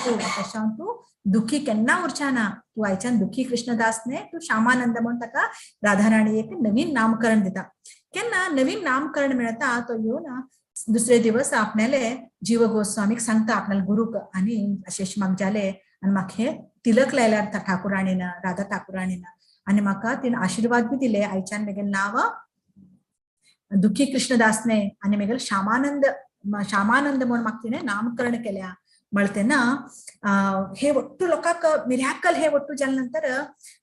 तू दुखी केन्ना उरच्या ना तू आयच्यान दुखी कृष्णदास न्हय तू श्यामानंद म्हण ताका राधा राणी एक नवीन नामकरण दिता केन्ना नवीन नामकरण मेळटा तो येवन दुसरे दिवस आपणाले जीव गोस्वामीक सांगता आपणाले गुरूक आनी अशें म्हाका जालें आनी म्हाका हे तिलक लायल्यार ठाकुराणीन राधा ठाकुराणीन आनी म्हाका तिने आशीर्वाद बी दिले आयच्यान मेगेलें नांव दुखी कृष्णदास न्हय आनी मेगेलें श्यामानंद म्हण म्हाका तिणें नामकरण केल्या म्हळ्यार तेन्ना हे वट्टू लोकांक मिराकल हे वट्टू जाले नंतर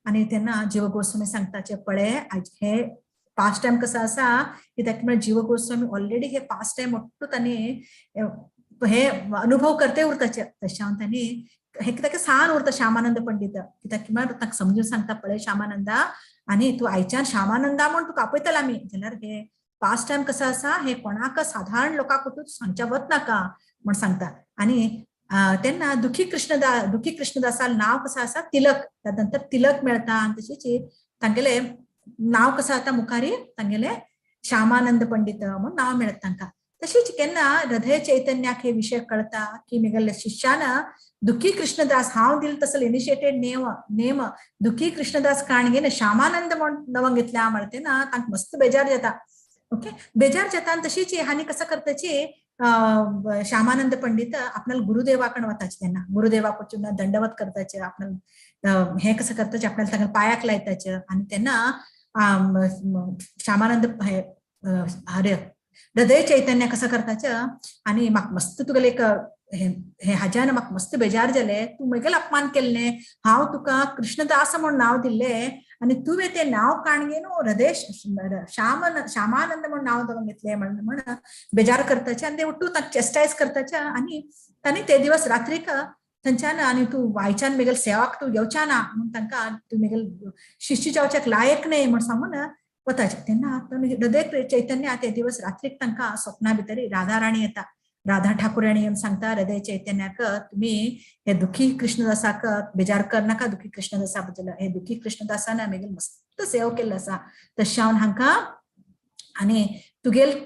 आनी तेन्ना जीव गोस्वामी सांगताचे पळय हे पास्ट टाइम कसं आसा कित्याक जीव गोस्वामी ऑलरेडी हे पास्ट टाइम वट्टू तांणी हे अनुभव करते उरताचे तशें हांव तांणी हे ताका सान उरता श्यामानंद पंडित कित्याक किंवा ताका समजून सांगता पळय श्यामानंदा आनी तूं आयच्यान श्यामानंदा म्हण तुका आपयतला आमी जाल्यार हे पास्ट टायम कसो आसा हे कोणाक साधारण लोकांक सांगच्या वच नाका म्हण सांगता आनी तेन्ना दुखी कृष्णदासा नांव कसो आसा तिलक त्यानंतर तिलक मेळटा आनी तशेंच तांगेले नांव कसो जाता मुखारी तांगेले श्यामानंद पंडित म्हूण नांव मेळटा तांकां तशीच केन्ना हृदय चैतन्याक हे विषय कळटा की म्हगेल्या शिष्यान दुखी कृष्णदास हांव दिल तसो इनिशिएटेड नेम दुखी कृष्णदास काणगेन श्यामानंद म्हण नांव घेतल्या म्हण तेन्ना तांकां मस्त बेजार जाता ओके बेजार जाता आनी तशीच हांणी कसं करताची श्यामानंद पंडित आपल्याला गुरुदेवाकडे वताचे तेन्ना गुरुदेवाक वचून दंडवत करताचे आपल्याला हे कसं करताचे आपल्याला तांकां पायाक लायताचे आनी तेन्ना श्यामानंद हरे हृदय चैतन्य कसं करताचं आनी म्हाका मस्त तुगेले एक हे हाज्यान म्हाका मस्त बेजार जाले तूं म्हगेले अपमान केल्ले हांव तुका कृष्णदास म्हूण नांव दिल्ले आनी तुवें तें नांव काणगेन हृदय श्यामानंद म्हूण नांव दवरून घेतलें म्हण बेजार करताचे आनी ते उठून ताका चेस्टायज करताचे आनी तांणी ते दिवस रात्रीक थंयच्यान आनी तूं आयच्यान म्हगेले सेवाक तूं येवच्या ना म्हूण तांकां तूं म्हगेले शिश्य जावच्याक लायक न्हय म्हूण सांगून वताचे तेन्ना हृदय चैतन्य ते दिवस रात्रीक तांकां स्वप्ना भितर राधा राणी येता राधा ठाकुराणी येवन सांगता हृदय चैतन्याक तुमी हे दुखी कृष्णदासाक बेजार करनाका दुखी कृष्णदासा बद्दल हे दुखी कृष्णदासान म्हगेले मस्त सेवा केल्लो आसा तशें हांव हांकां आनी तुगेल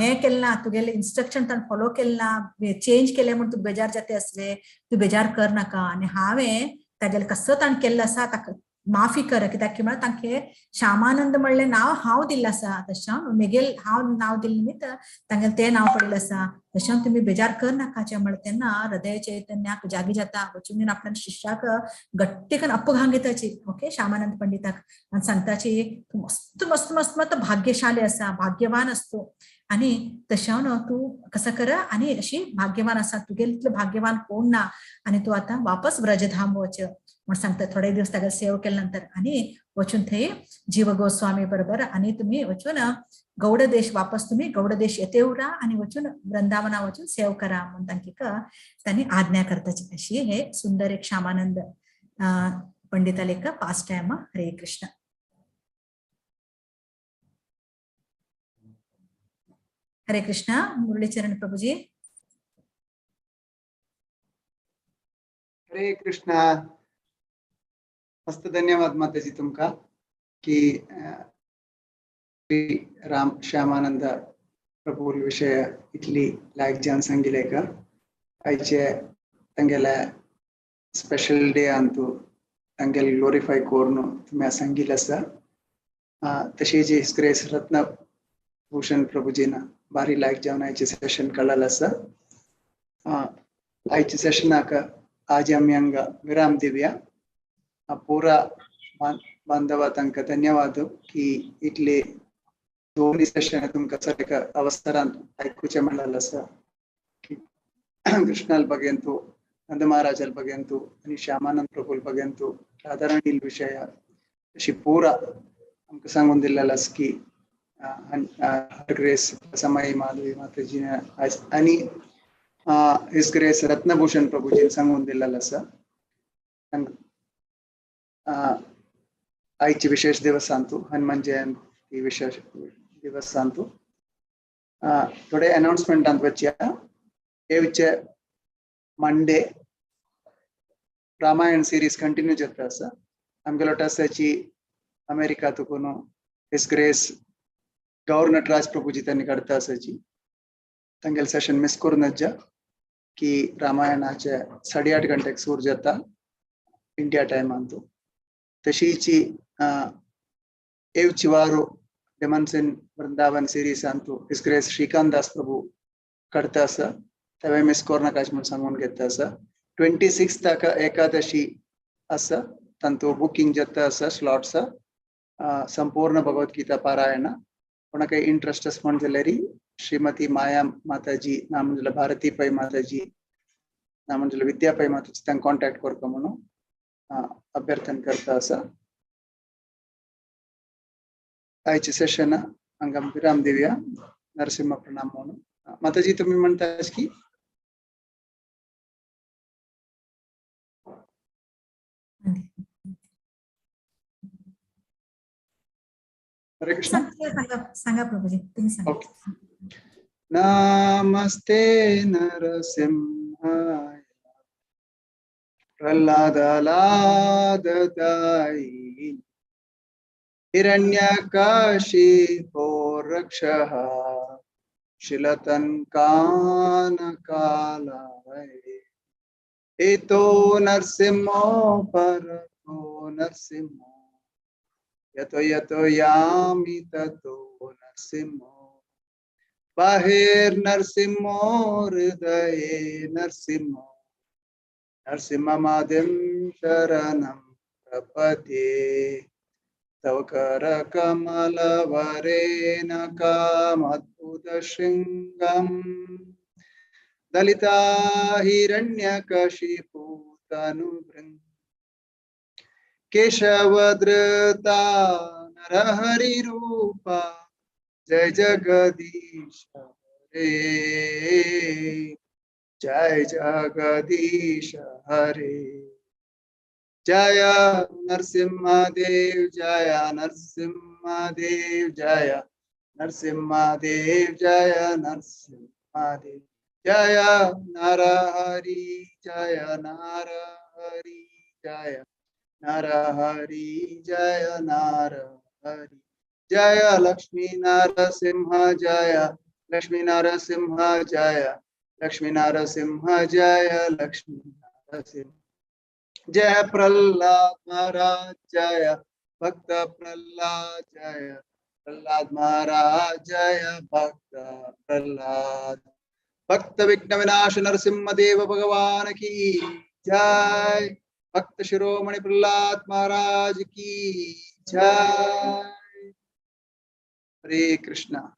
हे केलें ना तुगेले इंस्ट्रक्शन ताणें फॉलो केलें ना चेंज केले म्हूण तूं बेजार जाता आसले तूं बेजार करनाका आनी हांवें तागेले कसो ताणें केल्लो आसा ताका माफी कर कित्याक की म्हळ्यार तांचे श्यामानंद म्हणलें नांव हांव दिल्लें आसा तशें म्हगेल हांव नांव दिल्लें निमित्त तांगेलें तें नांव पडिल्लें आसा तशें तुमी बेजार कर नाकाचें म्हळ्यार तेन्ना हृदय चैतन्याक जागी जाता वचून आपल्या शिश्याक गट्टी करून अप्प घालून घेताची ओके श्यामानंद पंडिताक आनी सांगताची तूं मस्त मस्त मस्त मस्त भाग्यशाली आसा भाग्यवान असतो आनी तशें तूं कसं कर आनी अशी भाग्यवान आसा तुगेले इतलें भाग्यवान कोण ना आनी तूं आतां वापस ब्रजधाम वच म्हण सांगता थोडे दिवस ताका सेव केले नंतर आनी वचून थंय जीव गोस्वामी बरोबर आनी तुमी वचून गौड देश वापस तुमी गौड देश येते उरा आनी वचून वृंदावना वचून सेव करा म्हण तांणी आज्ञा करताची अशी हे सुंदर एक श्यामानंद पंडिताले पास्ट टायम हरे कृष्ण हरे कृष्ण मुरलीचरण प्रभुजी हरे कृष्ण मस्त धन्यवाद माताजी तुमका की राम श्यामानंद प्रभू विषय इतली लायक जावन सांगिले का आयचे तांगेले स्पेशल डे अंतू तांगेले ग्लोरिफाय करून तुम्ही सांगिले आसा तशीच हिज ग्रेस रत्न भूषण प्रभुजीना भारी लायक जावन आयचे सेशन कळालें आसा आयचे सेशनाक आज आमी हांगा विराम दिवया पूरा बांधवा तांकां धन्यवाद की इतले दोन्ही सेशन तुमकां सगळ्याक अवसरान आयकुचें मेळ्ळें आसा की कृष्णाल बगेंतू नंद महाराजाल बगेंतू आनी श्यामानंद प्रभूल बगेंतू राधाराणी विशय अशी पुरा आमकां सांगून दिल्लें आसा की हर ग्रेस समाई माधवी माताजी आनी हिज ग्रेस रत्नभूषण प्रभुजीन सांगून दिल्लें आसा आयचे विशेष दिवसांतू हनुमान जयंती विशेष दिवसांतू थोडे अनाउंसमेंटांत वचया येवचे मंडे रामायण सिरीज कंटिन्यू जाता आसा आमगेलो टासाची अमेरिका तुकून हिज ग्रेस गौर नटराज प्रभुजी त्यांनी करता आसाची तांगेल सेशन मिस करून नजा की रामायणाचे 8:30 गंटेक सुरू जाता इंडिया टायमांतू तशीच येवची वारो डेमन्सन Vrindavan series Antu his grace Shrikant Das प्रभू करता आसा तेवे मिस करनाकाच म्हूण सांगून घेता आसा 26 ताका एकादशी आसा तांतू बुकिंग जाता आसा स्लॉट्स संपूर्ण भगवद्गीता पारायण कोणाक इंट्रस्ट आसा म्हण जाल्यार श्रीमती माया माताजी ना म्हणजे भारती पै माताजी ना म्हणजे विद्या पै माताजी तांकां कॉन्टॅक्ट करता म्हणून अभ्यर्थन करता आसा आयचे सेशन हांगा विराम दिवया नरसिंह प्रणाम म्हणून माताजी तुम्ही म्हणता की हरे कृष्ण. सांगा प्रभुजी, तुम्ही सांगा. ओके. नमस्ते नरसिंहाय प्रह्लादलाददायिनि हिरण्यकशिपो रक्षः शिलतन्कानकालये एतो नरसिंहो परतो नरसिंहो यतो यतो यामि ततो नरसिंहो बाहिर्नरसिंहो हृदये नरसिंहो नरसिंहमादिं शरणं प्रपद्ये तव करकमलवरेण कामद्भुतशृङ्गम् दलिता हिरण्यकशिपु तनुभृङ्ग केशवधृता नरहरिरूपा जय जगदीश हरे जय जगदीश हरे जय नरसिंहदेव जय नरसिंहदेव जय नरसिंहदेव जय नरसिंहदेव जय नरहरि जय नरहरि जय नरहरि जय नरहरि जय लक्ष्मी नरसिंह जय लक्ष्मी नरसिंह जय लक्ष्मी नरसिंह जय लक्ष्मी नरसिंह जय प्रह्लाद महाराज जय भक्त प्रह्लाद जय प्रह्लाद महाराज जय भक्त प्रह्लाद भक्त विघ्न विनाश नरसिंह देव भगवान की जय भक्त शिरोमणि प्रह्लाद महाराज की जय. हरे कृष्णा.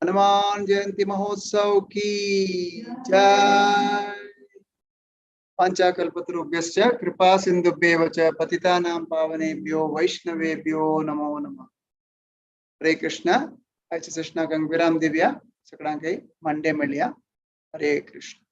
हनुमान जयंती महोत्सव की जय. पंचाकल्पतरुभ्यश्च कृपा सिन्धुभ्येव च पतितानां पावनेभ्यो वैष्णवेभ्यो नमो नमः. हरे कृष्ण. आयचे सृष्णा गंग विराम दिव्या सगळ्यांक मंडे मेळया. हरे कृष्ण.